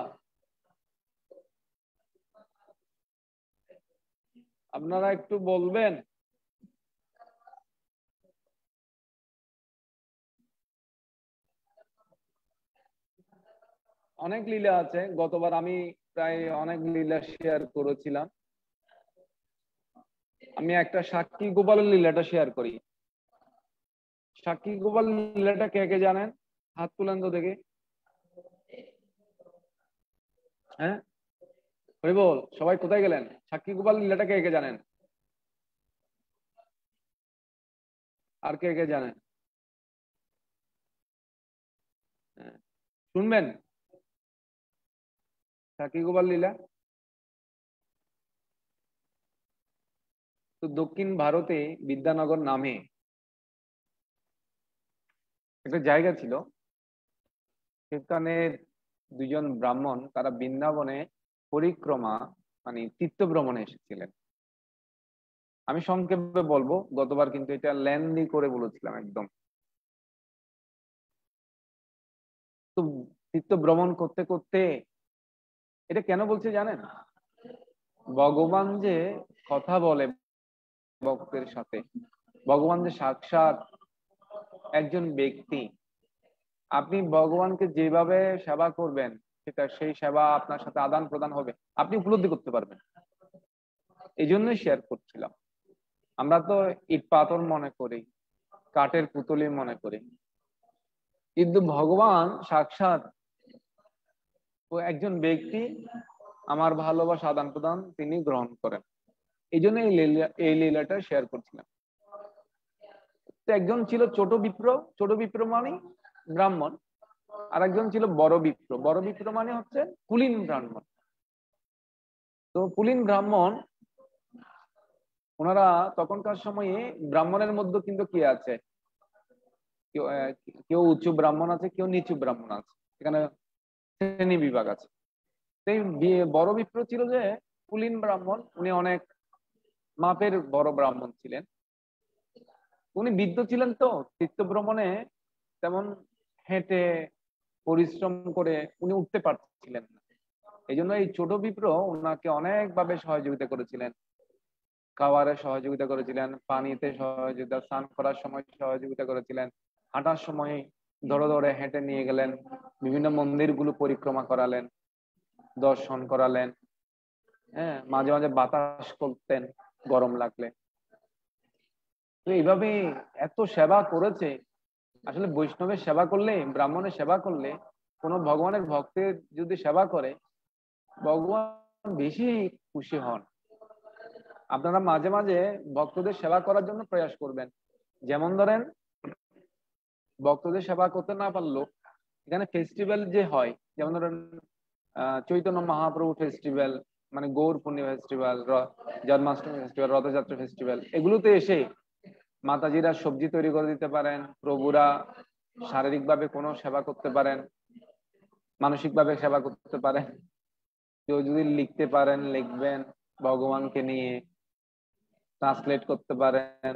আপনারা একটু বলবেন। অনেক লীলা আছে, গতবার আমি প্রায় অনেক লীলা শেয়ার করেছিলাম। আমি একটা সাক্ষী গোপালের লীলাটা শেয়ার করি। সাক্ষী গোপাল লীলাটা কে কে জানেন? হাত তুলেন তো দেখে। হ্যাঁ বল, সবাই কোথায় গেলেন? সাক্ষী গোপাল লীলাটা কে কে জানেন? আর কে কে জানেন? শুনবেন সাক্ষী গোপাল লীলা? তো দক্ষিণ ভারতে বিদ্যানগর নামে একটা জায়গা ছিল, সেখানে দুজন ব্রাহ্মণ তারা বৃন্দাবনে পরিক্রমা মানে তীর্থ ভ্রমণে এসেছিলেন। আমি সংক্ষেপে বলবো, গতবার কিন্তু এটা লেন্দি করে বলেছিলাম একদম। তো তীর্থ ভ্রমণ করতে করতে, এটা কেন বলছে জানেন? ভগবান যে কথা বলে ভক্তের সাথে, ভগবান যে সাক্ষাৎ একজন ব্যক্তি, আপনি ভগবানকে যেভাবে সেবা করবেন সেটা সেই সেবা আপনার সাথে আদান প্রদান হবে, আপনি উপলব্ধি করতে পারবেন। এই জন্যই শেয়ার করছিলাম। আমরা তো ইট পাথর মনে করি, কাঠের পুতুলি মনে করি, কিন্তু ভগবান সাক্ষাৎ ও একজন ব্যক্তি, আমার ভালোবাসা আদান প্রদান তিনি গ্রহণ করেন। এই জন্য এই লীলাটা শেয়ার করছিলাম। তো একজন ছিল ছোট বিপ্র, ছোট বিপ্র মানে ব্রাহ্মণ, আর একজন ছিল বড় বিপ্র। বড় বিপ্র মানে হচ্ছে কুলীন ব্রাহ্মণ। তো কুলীন ব্রাহ্মণ ওনারা তখনকার সময়ে, ব্রাহ্মণের মধ্যে কিন্তু কি আছে, কেউ উঁচু ব্রাহ্মণ আছে, কেউ নিচু ব্রাহ্মণ আছে, এখানে শ্রেণী বিভাগ আছে। বড় বিপ্র ছিল যে কুলীন ব্রাহ্মণ, উনি অনেক মাপের বড় ব্রাহ্মণ ছিলেন। উনি বৃদ্ধ ছিলেন, তো তীর্থ ভ্রমণে তেমন হেঁটে পরিশ্রম করে উনি উঠতে পারছিলেন না। এই জন্য এই ছোট বিপ্র ওনাকে অনেকভাবে সহযোগিতা করেছিলেন। খাবারে সহযোগিতা করেছিলেন, পানিতে সহযোগিতা, স্নান করার সময় সহযোগিতা করেছিলেন, হাঁটার সময় ধরে ধরে হেঁটে নিয়ে গেলেন, বিভিন্ন মন্দিরগুলো পরিক্রমা করালেন, দর্শন করালেন। হ্যাঁ, মাঝে মাঝে বাতাস করতেন গরম লাগলে। তো এইভাবে এত সেবা করেছে। আসলে বৈষ্ণবের সেবা করলে, ব্রাহ্মণের সেবা করলে, কোনো ভগবানের ভক্তের যদি সেবা করে, ভগবান বেশি খুশি হন। আপনারা মাঝে মাঝে ভক্তদের সেবা করার জন্য প্রয়াস করবেন। যেমন ধরেন, ভক্তদের সেবা করতে না পারলো, এখানে ফেস্টিভ্যাল যে হয়, যেমন ধরেন চৈতন্য মহাপ্রভু ফেস্টিভ্যাল, মানে Gaur Purnima festival, Janmashtami festival, Rathayatra festival, এগুলোতে এসে মাতাজিরা সবজি তৈরি করে দিতে পারেন, প্রভুরা শারীরিকভাবে কোনো সেবা করতে পারেন, মানসিকভাবে সেবা করতে পারেন। কেউ যদি লিখতে পারেন লিখবেন, ভগবানকে নিয়ে ট্রান্সলেট করতে পারেন।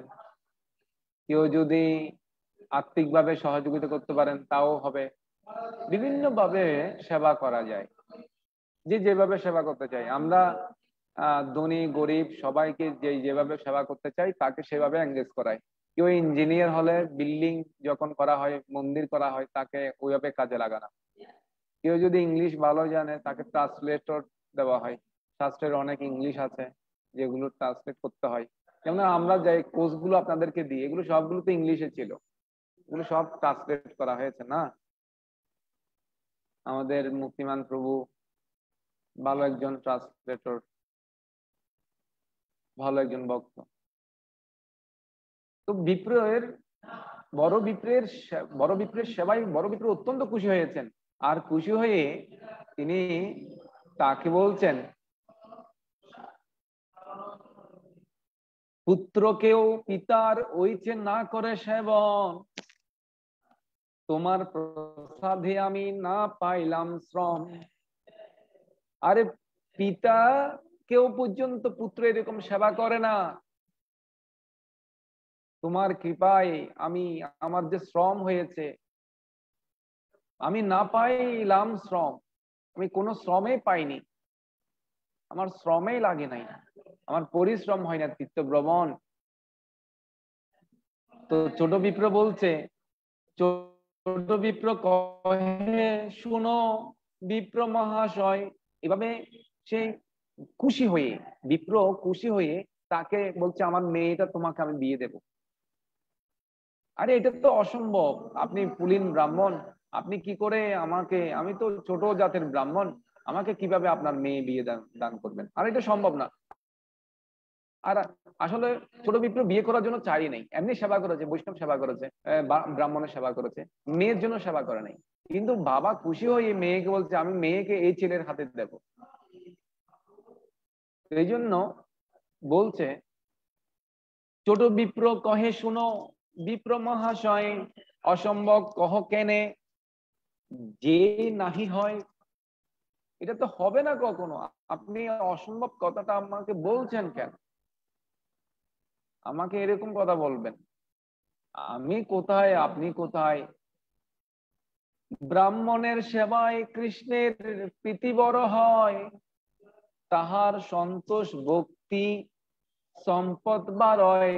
কেউ যদি আর্থিকভাবে সহযোগিতা করতে পারেন তাও হবে। বিভিন্ন ভাবে সেবা করা যায়, যে যেভাবে সেবা করতে চাই আমরা। ধনী গরিব সবাইকে যেভাবে সেবা করতে চাই তাকে সেভাবে এঙ্গেজ করাই। কেউ ইঞ্জিনিয়ার হলে বিল্ডিং যখন করা হয়, মন্দির করা হয়, তাকে ওইভাবে কাজে লাগানো। কেউ যদি ইংলিশ ভালো জানে তাকে ট্রান্সলেটর দেওয়া হয়। শাস্ত্রের অনেক ইংলিশ আছে যেগুলো ট্রান্সলেট করতে হয়। যেমন আমরা যে কোর্সগুলো আপনাদেরকে দিই, এগুলো সবগুলো তো ইংলিশে ছিল, এগুলো সব ট্রান্সলেট করা হয়েছে না। আমাদের মুক্তিমান প্রভু ভালো একজন ট্রান্সলেটর, ভালো একজন ভক্ত। তো বিপ্রের বড় বিপ্রের সেবায় বড় বিপ্র অত্যন্ত খুশি হয়েছেন। আর খুশি হয়ে তিনি তাকে বলছেন পুত্রকেও পিতার ওইচে না করে সেবন, তোমার প্রসাদে আমি না পাইলাম শ্রম। আরে পিতা কেউ পর্যন্ত পুত্র এরকম সেবা করে না, তোমার কৃপায় আমি আমার যে শ্রম হয়েছে, আমি না পাইলাম শ্রম, আমি কোনো শ্রমে পাইনি, আমার শ্রমেই লাগে নাই, আমার পরিশ্রম হয় না তীর্থভ্রমণ। তো ছোট বিপ্র বলছে, ছোট বিপ্র কহে শুনো বিপ্র মহাশয়, এভাবে সে খুশি হয়ে, বিপ্র খুশি হয়ে তাকে বলছে আমার মেয়েটা তোমাকে আমি বিয়ে দেব। আরে এটা তো অসম্ভব, আপনি কুলীন ব্রাহ্মণ, আপনি কি করে আমাকে, আমি তো ছোট জাতের ব্রাহ্মণ, আমাকে কিভাবে আপনার মেয়ে বিয়ে দান করবেন? আর এটা সম্ভব না। আর আসলে ছোট বিপ্র বিয়ে করার জন্য চাই নাই, এমনি সেবা করেছে, বৈষ্ণব সেবা করেছে, ব্রাহ্মণের সেবা করেছে, মেয়ের জন্য সেবা করে নাই। কিন্তু বাবা খুশি হয়ে মেয়েকে বলছে আমি মেয়েকে এই ছেলের হাতে দেব। এই জন্য বলছে ছোট বিপ্র কহে শুনো বিপ্র মহাশয়, অসম্ভব কহ কেনে যে নাহি হয়। এটা তো হবে না কখনো, আপনি অসম্ভব কথাটা আমাকে বলছেন কেন? আমাকে এরকম কথা বলবেন? আমি কোথায়, আপনি কোথায়? ব্রাহ্মণের সেবায় কৃষ্ণের প্রীতি বড় হয়, তাহার সন্তোষ ভক্তি সম্পদ বাড়য়।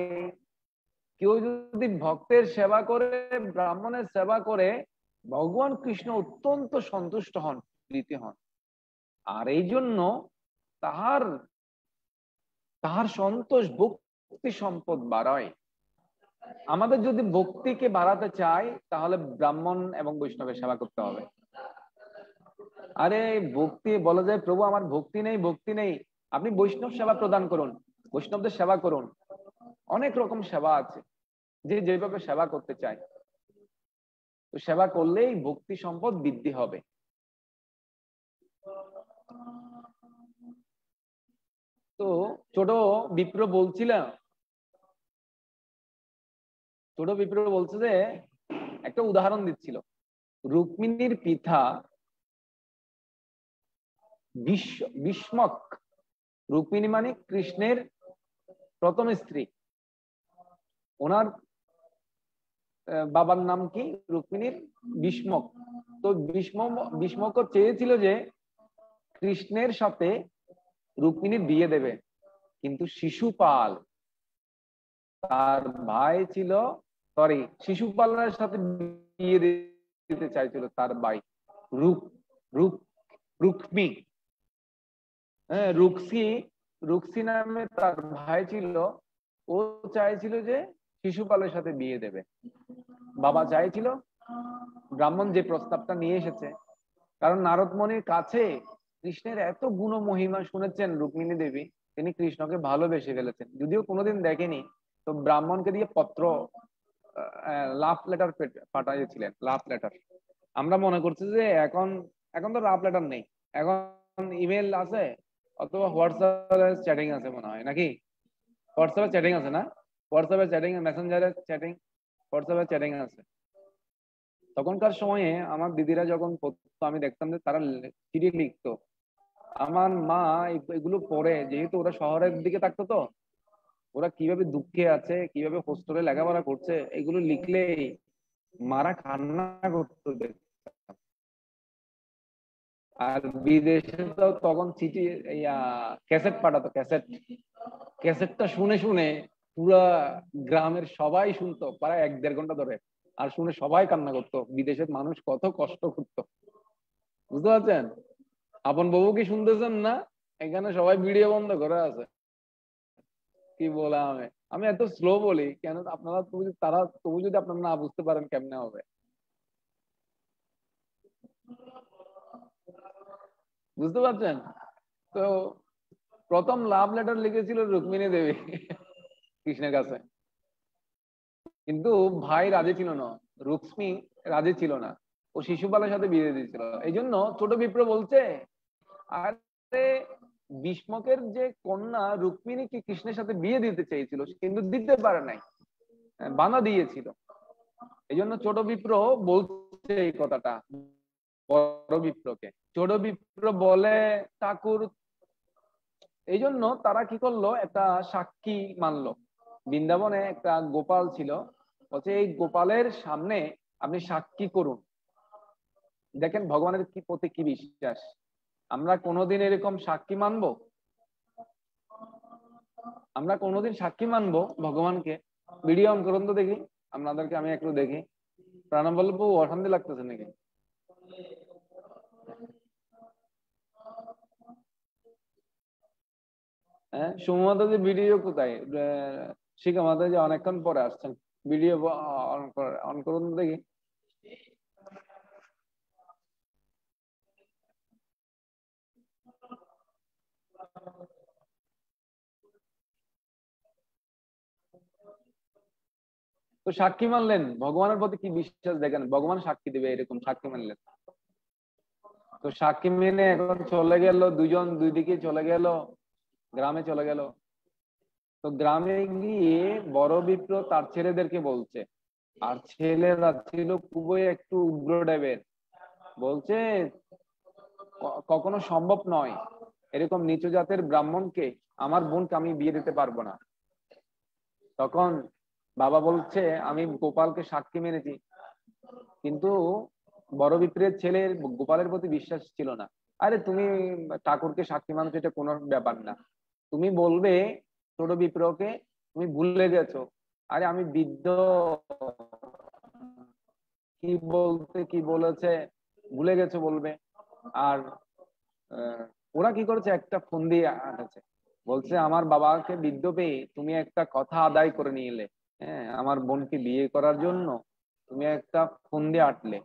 কেউ যদি ভক্তের সেবা করে, ব্রাহ্মণের সেবা করে, ভগবান কৃষ্ণ অত্যন্ত সন্তুষ্ট হন, প্রীতি হন। আর এই জন্য তাহার তাহার সন্তোষ ভক্তি সম্পদ বাড়ায়। আমাদের যদি ভক্তিকে বাড়াতে চাই তাহলে ব্রাহ্মণ এবং বৈষ্ণবের সেবা করতে হবে। আরে ভক্তি বলা যায় প্রভু আমার ভক্তি নেই, ভক্তি নেই, আপনি বৈষ্ণব সেবা প্রদান করুন, বৈষ্ণবদের সেবা করুন। অনেক রকম সেবা আছে, যে যেভাবে সেবা করতে চায়, তো সেবা করলেই ভক্তি সম্পদ বৃদ্ধি হবে। তো ছোট বিপ্র বলছিলাম, ছোট বিপ্র বলছে যে একটা উদাহরণ দিচ্ছিল, রুক্মিণীর পিতা ভীষ্মক, রুক্মিণী মানে কৃষ্ণের প্রথম স্ত্রী, ওনার বাবার নাম কি? রুক্মিণীর ভীষ্মক। তো ভীষ্মক চেয়েছিল যে কৃষ্ণের সাথে রুক্মিণীর বিয়ে দেবে, কিন্তু শিশুপাল তার ভাই ছিল, শিশুপালের সাথে বিয়ে দিতে চাইছিল তার ভাই রুক্মী। হ্যাঁ, রুক্সি নামে তার ভাই ছিল, ও চাইছিল যে শিশুপালের সাথে বিয়ে দেবে। বাবা চাইছিল, ব্রাহ্মণ যে প্রস্তাবটা নিয়ে এসেছে, কারণ নারদ মুনির কাছে কৃষ্ণের এত গুণ মহিমা শুনেছেন রুক্মিণী দেবী, তিনি কৃষ্ণকে ভালোবেসে ফেলেছেন, যদিও কোনোদিন দেখেনি। তো ব্রাহ্মণকে দিয়ে পত্র, লাভ লেটার পাঠাইছিলেন, লাভ লেটার। আমরা মনে করছি যে এখন এখন তো লাভ লেটার নেই, এখন ইমেল আছে অথবা হোয়াটসঅ্যাপে চ্যাটিং আছে মনে হয়, নাকি? হোয়াটসঅ্যাপে চ্যাটিং আছে না? হোয়াটসঅ্যাপে চ্যাটিং, মেসেঞ্জারে চ্যাটিং, হোয়াটসঅ্যাপে চ্যাটিং আছে। তখনকার সময়ে আমার দিদিরা যখন পড়তো, আমি দেখতাম যে তারা চিঠি লিখতো। আমার মা এগুলো পড়ে, যেহেতু ওরা শহরের দিকে থাকতো, তো ওরা কিভাবে দুঃখে আছে, কিভাবে হোস্টেলে লেখাপড়া করছে, এগুলো লিখলেই মারা কান্না করতো। আর বিদেশে তো তখন চিঠি, ক্যাসেট পাঠাতো, ক্যাসেটটা শুনে শুনে পুরা গ্রামের সবাই শুনতো, প্রায় 1-1.5 ঘন্টা ধরে, আর শুনে সবাই কান্না করতো। বিদেশের মানুষ কত কষ্ট করতো, বুঝতে পারছেন? আপন বাবু কি শুনতেছেন না? এখানে সবাই ভিডিও বন্ধ করে আছে। কি বলে আমি এত স্লো বলি কেন? আপনারা তবু যদি আপনারা না বুঝতে পারেন কেমনে হবে? বুঝতে পারছেন? তো প্রথম লাভ লেটার লিখেছিল রুক্মিণী দেবী কৃষ্ণের কাছে, কিন্তু ভাই রাজি ছিল না, রুক্মি রাজি ছিল না, ও শিশুপালের সাথে বিয়ে দিয়েছিল। এই জন্য ছোট বিপ্র বলছে, আরে ভীষ্মকের যে কন্যা রুক্মিণীকে কৃষ্ণের সাথে বিয়ে দিতে চেয়েছিল কিন্তু দিতে পারে নাই, বাধা দিয়েছিল। এই জন্য ছোট বিপ্র বলছে এই কথাটা বড় বিপ্রকে। ছোট বিপ্র বলে ঠাকুর, এই জন্য তারা কি করলো, একটা সাক্ষী মানলো। বৃন্দাবনে একটা গোপাল ছিল, বলছে এই গোপালের সামনে আপনি সাক্ষী করুন। দেখেন ভগবানের কি প্রতি কি বিশ্বাস। আমরা কোনোদিন এরকম সাক্ষী মানবো? আমরা কোনোদিন সাক্ষী মানবো ভগবানকে? ভিডিও অন করুন তো দেখি, আপনাদেরকে আমি একটু দেখি। প্রাণবল্লভ অশান্তি লাগতেছে নাকি? হ্যাঁ, সুমতা যে ভিডিও কোথায়? শিখা মাতা যে অনেকক্ষণ পরে আসছেন, ভিডিও অন করুন তো দেখি। তো সাক্ষী মানলেন, ভগবানের প্রতি কি বিশ্বাস দেখেন, ভগবান সাক্ষী দেবে এরকম সাক্ষী মানলেন। তো সাক্ষী মেনে এখন চলে গেল, দুজন দুই দিকে চলে গেল, গ্রামে চলে গেল। তো গ্রামে গিয়ে বড় বিপ্র তার ছেলেদেরকে বলছে, আর ছেলেরা ছিল খুবই একটু উগ্র টাইপের, বলছে কখনো সম্ভব নয় এরকম নিচু জাতের ব্রাহ্মণকে আমার বোনকে আমি বিয়ে দিতে পারবো না। তখন বাবা বলছে আমি গোপালকে সাক্ষী মেনেছি, কিন্তু বড় বিপ্রের ছেলের গোপালের প্রতি বিশ্বাস ছিল না। আরে তুমি ঠাকুরকে সাক্ষী মানছো, এটা কোনো ব্যাপার না। তুমি বলবে ছোট বিপ্রকে তুমি ভুলে গেছো। আরে আমি বৃদ্ধ, কি বলতে কি বলেছে ভুলে গেছো বলবে। আর ওরা কি করেছে, একটা ফোন দিয়ে আটেছে, বলছে আমার বাবাকে বৃদ্ধ পেয়ে তুমি একটা কথা আদায় করে নিয়ে এলে। হ্যাঁ, আমার বোনকে বিয়ে করার জন্য তুমি একটা ফোন দিয়ে আটলে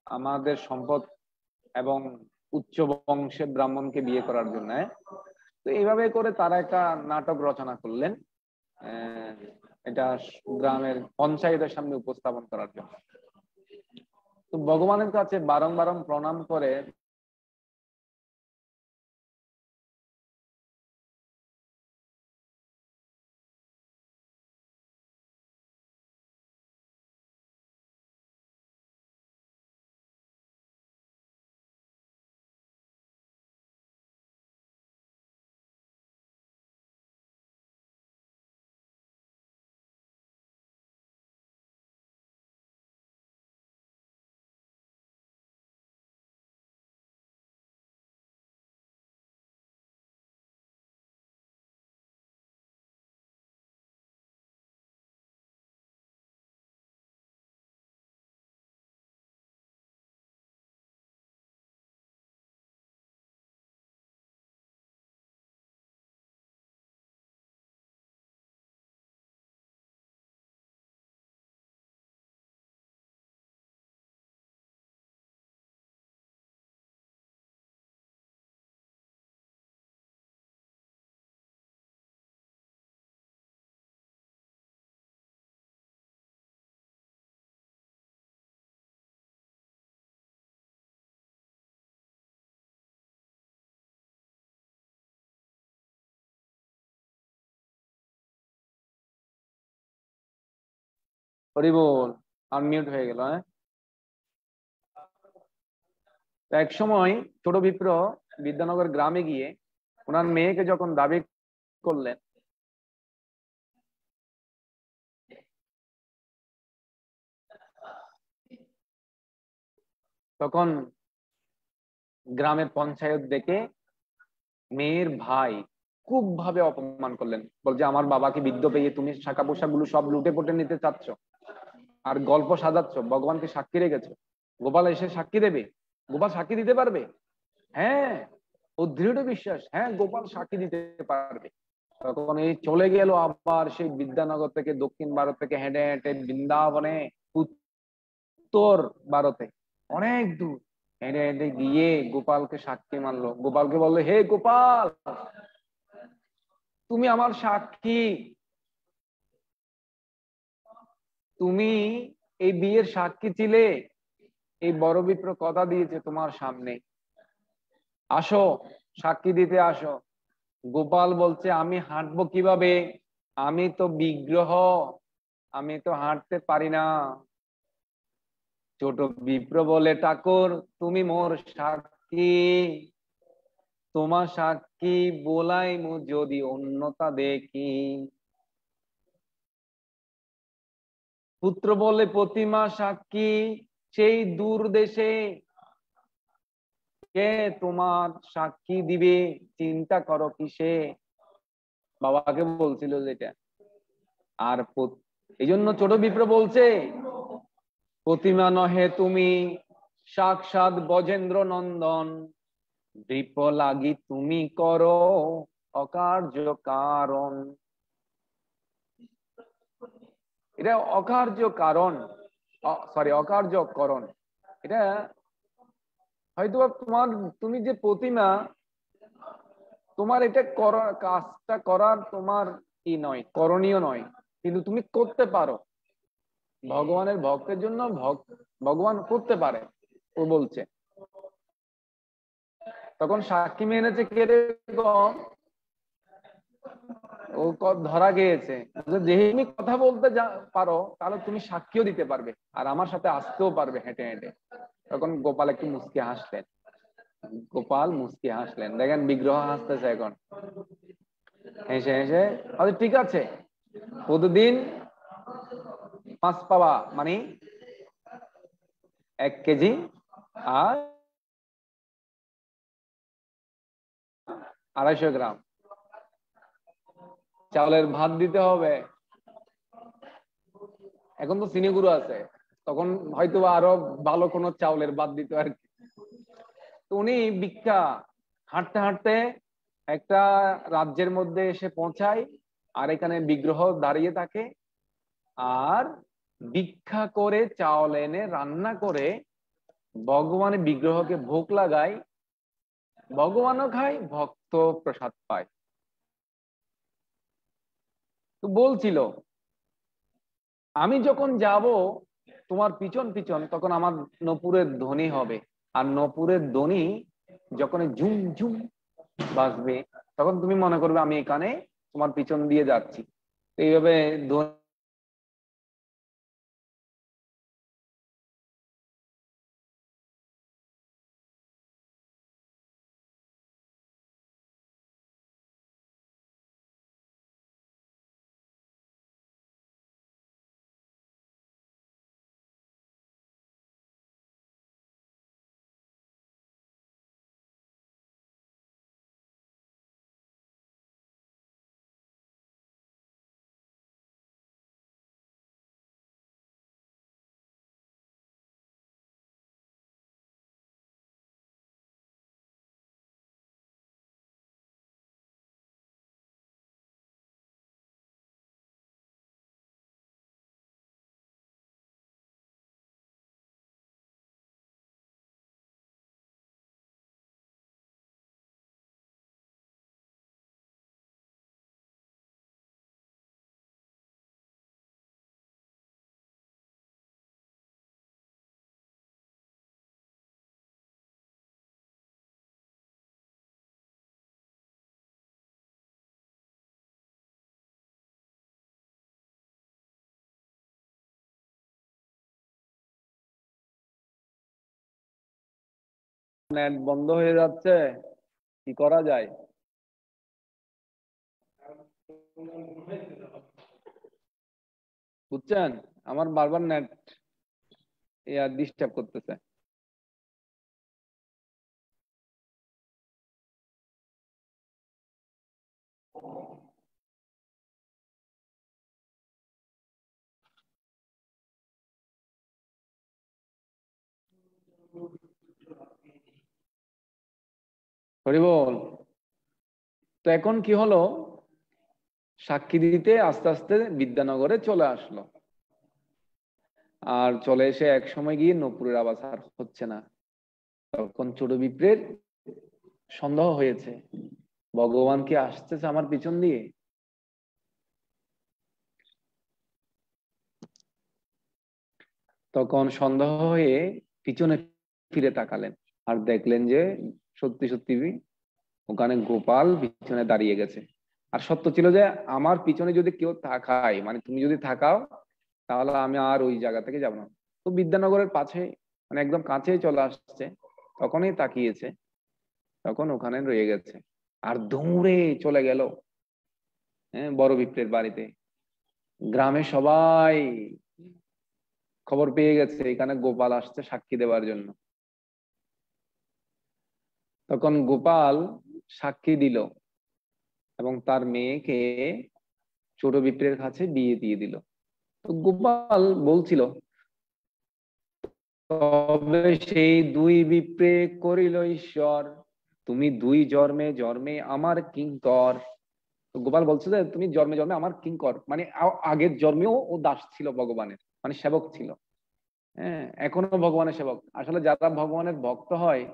আমাদের সম্পদ এবং উচ্চ বংশের ব্রাহ্মণকে বিয়ে করার জন্য। তো এইভাবে করে তারা একটা নাটক রচনা করলেন, এটা গ্রামের পঞ্চায়েতের সামনে উপস্থাপন করার জন্য। তো ভগবানের কাছে বারংবার প্রণাম করে হরি বল, আনমিউট হয়ে গেল। হ্যাঁ, এক সময় ছোট বিপ্র বিদ্যানগর গ্রামে গিয়ে ওনার মেয়েকে যখন দাবি করলেন, তখন গ্রামের পঞ্চায়েত ডেকে মেয়ের ভাই খুব ভাবে অপমান করলেন। বলছে আমার বাবাকে বৃদ্ধ পেয়ে তুমি টাকা পয়সা গুলো সব লুটে পুটে নিতে চাচ্ছ, আর গল্প সাজাচ্ছ, ভগবানকে সাক্ষী রেখেছো। গোপাল এসে সাক্ষী দেবে? গোপাল সাক্ষী দিতে পারবে? হ্যাঁ, ও দৃঢ় বিশ্বাস, হ্যাঁ গোপাল সাক্ষী দিতে পারবে। তখন এই চলে গেল আবার সেই বিদ্যানগর থেকে, দক্ষিণ ভারত থেকে হেঁটে হেঁটে বৃন্দাবনে, উত্তর ভারতে অনেক দূর হেঁটে হেঁটে গিয়ে গোপালকে সাক্ষী মানলো। গোপালকে বললো হে গোপাল, তুমি আমার সাক্ষী, তুমি এই বিয়ের সাক্ষী ছিলে, এই বড় বিপ্র কথা দিয়েছে তোমার সামনে, আসো সাক্ষী দিতে আসো। গোপাল বলছে আমি হাঁটবো কিভাবে, আমি তো বিগ্রহ, আমি তো হাঁটতে পারি না। ছোট বিপ্র বলে ঠাকুর তুমি মোর সাক্ষী, তোমার সাক্ষী বলাই মু যদি অন্যতা দেখি। পুত্র বলে প্রতিমা সাক্ষী সেই দূর দেশে, কে তোমার সাক্ষী দিবে চিন্তা করো কিসে। বাবাকে বলছিল যেটা। আর এই জন্য ছোট বিপ্র বলছে প্রতিমা নহে তুমি সাক্ষাৎ গজেন্দ্র নন্দন, বিপ লাগি তুমি করো অকার্য কারণ। এটা অকার্য কারণ, সরি অকার্যকরণ। এটা হয়তো তোমার, তুমি যে প্রতিমা, তোমার এটা করার কাজটা করার তোমার কি নয়, করণীয় নয়, কিন্তু তুমি করতে পারো। ভগবানের ভক্তের জন্য ভগবান করতে পারে, ও বলছে। তখন সাক্ষী মেনেছে কে রে, ও ধরা গিয়েছে যে তুমি কথা বলতে পারো তাহলে তুমি সাক্ষীও দিতে পারবে আর আমার সাথে আসতেও পারবে হেঁটে হেঁটে। তখন গোপাল একটু মুচকি হাসলেন, গোপাল মুচকি হাসলেন। দেখেন বিগ্রহ হাসতেছে এখন, হেসে হেসে আচ্ছা ঠিক আছে, প্রতিদিন মাছ পাওয়া মানে 1 কেজি আর 250 গ্রাম চাউলের ভাত দিতে হবে। এখন তো চিনি গুঁড়ো আছে, তখন হয়তো আরো ভালো কোনো চাউলের ভাত দিত আর কি। তো উনি ভিক্ষা হাঁটতে হাঁটতে একটা রাজ্যের মধ্যে এসে পৌঁছায়, আর এখানে বিগ্রহ দাঁড়িয়ে থাকে, আর ভিক্ষা করে চাউল এনে রান্না করে ভগবানের বিগ্রহকে ভোগ লাগায়, ভগবানও খায়, ভক্ত প্রসাদ পায়। তো বলছিল আমি যখন যাব তোমার পিছন পিছন, তখন আমার নপুরের ধ্বনি হবে, আর নপুরের ধ্বনি যখন ঝুম ঝুম বাজবে তখন তুমি মনে করবে আমি এখানে তোমার পিছন দিয়ে যাচ্ছি। এইভাবে নেট বন্ধ হয়ে যাচ্ছে, কি করা যায়? বুঝছেন, আমার বারবার নেট ডিস্টার্ব করতেছে। হরি বল। তো এখন কি হলো, সাক্ষী দিতে আস্তে আস্তে বিদ্যানগরে চলে আসলো, আর চলে এসে এক সময় গিয়ে নপুরের আওয়াজ আর হচ্ছে না। তখন ছোট বিপ্রের সন্দেহ হয়েছে, ভগবান কি আসতেছে আমার পিছন দিয়ে। তখন সন্দেহ হয়ে পিছনে ফিরে তাকালেন, আর দেখলেন যে সত্যি সত্যি ওখানে গোপাল পিছনে দাঁড়িয়ে গেছে। আর সত্য ছিল যে আমার পিছনে যদি কেউ থাকায়, মানে তুমি যদি থাকাও, তাহলে আমি আর ওই জায়গা থেকে যাবো না। তো বিদ্যানগরের পাশে, মানে একদম কাছেই চলে আসছে, তখনই তাকিয়েছে, তখন ওখানে রয়ে গেছে। আর দৌড়ে চলে গেল বড় বিপ্রের বাড়িতে। গ্রামে সবাই খবর পেয়ে গেছে এখানে গোপাল আসছে সাক্ষী দেওয়ার জন্য। তখন গোপাল সাক্ষী দিল এবং তার মেয়েকে ছোট বিপ্রের কাছে বিয়ে দিয়ে দিল। তো গোপাল বলছিল, তবে সেই দুই বিপ্রে করিল ঈশ্বর, তুমি দুই জন্মে জন্মে আমার কিঙ্কর। তো গোপাল বলছে যে তুমি জন্মে জন্মে আমার কিঙ্কর, মানে আগের জন্মেও ও দাস ছিল ভগবানের, মানে সেবক ছিল। হ্যাঁ, এখনো ভগবানের সেবক। আসলে যারা ভগবানের ভক্ত হয়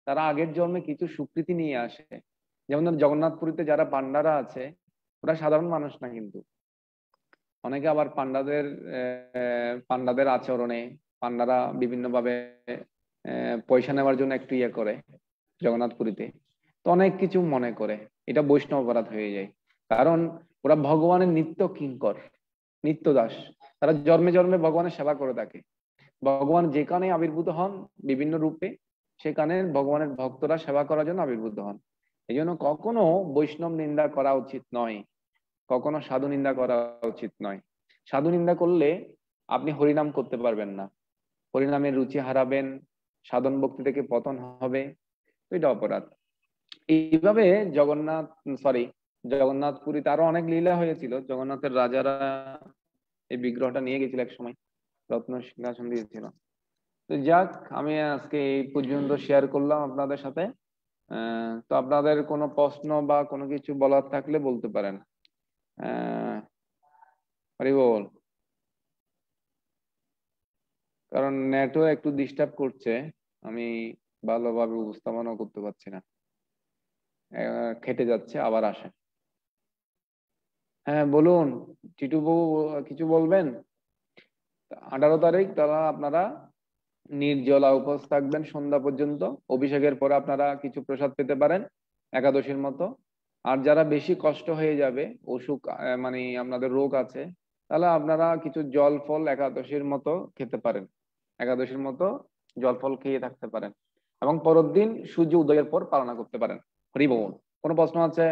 তারা আগের জন্মে কিছু সুকৃতি নিয়ে আসে। যেমন জগন্নাথপুরীতে যারা পান্ডারা আছে, ওরা সাধারণ মানুষ না, কিন্তু অনেকে আবার পান্ডাদের আচরণে, পান্ডারা বিভিন্ন ভাবে পয়সা নেওয়ার জন্য একটু ইয়ে করে জগন্নাথপুরীতে, তো অনেক কিছু মনে করে, এটা বৈষ্ণব অপরাধ হয়ে যায়। কারণ ওরা ভগবানের নিত্য কিঙ্কর, নিত্য দাস। তারা জন্মে জন্মে ভগবানের সেবা করে থাকে। ভগবান যেখানে আবির্ভূত হন বিভিন্ন রূপে, সেখানে ভগবানের ভক্তরা সেবা করার জন্য আবির্ভূত হন। এই জন্য কখনো বৈষ্ণব নিন্দা করা উচিত নয়, কখনো সাধু নিন্দা করা উচিত নয়। সাধু নিন্দা করলে আপনি হরিনাম করতে পারবেন না, হরিনামের রুচি হারাবেন, সাধন ভক্তি থেকে পতন হবে, এটা অপরাধ। এইভাবে জগন্নাথপুরীতে আরো অনেক লীলা হয়েছিল। জগন্নাথের রাজারা এই বিগ্রহটা নিয়ে গেছিল এক সময়, রত্ন সিংহাসন দিয়েছিল। তো যাক, আমি আজকে এই পর্যন্ত শেয়ার করলাম আপনাদের সাথে। তো আপনাদের কোনো প্রশ্ন বা কোনো কিছু বলার থাকলে বলতে পারেন। হরি বল। কারণ নেটও একটু ডিস্টার্ব করছে, আমি ভালোভাবে উপস্থাপনা করতে পারছি না, খেটে যাচ্ছে আবার আসে। হ্যাঁ বলুন, টিটু বাবু কিছু বলবেন? 18 তারিখ তারা আপনারা নির্জলা উপোস থাকবেন সন্ধ্যা পর্যন্ত। অভিষেকের পরে আপনারা কিছু প্রসাদ পেতে পারেন একাদশীর মতো। আর যারা বেশি কষ্ট হয়ে যাবে, অসুখ মানে আপনাদের রোগ আছে, তাহলে আপনারা কিছু জল ফল একাদশীর মতো খেতে পারেন, একাদশীর মতো জল ফল খেয়ে থাকতে পারেন, এবং পরের দিন সূর্য উদয়ের পর পালনা করতে পারেন। হরি বল। কোনো প্রশ্ন আছে?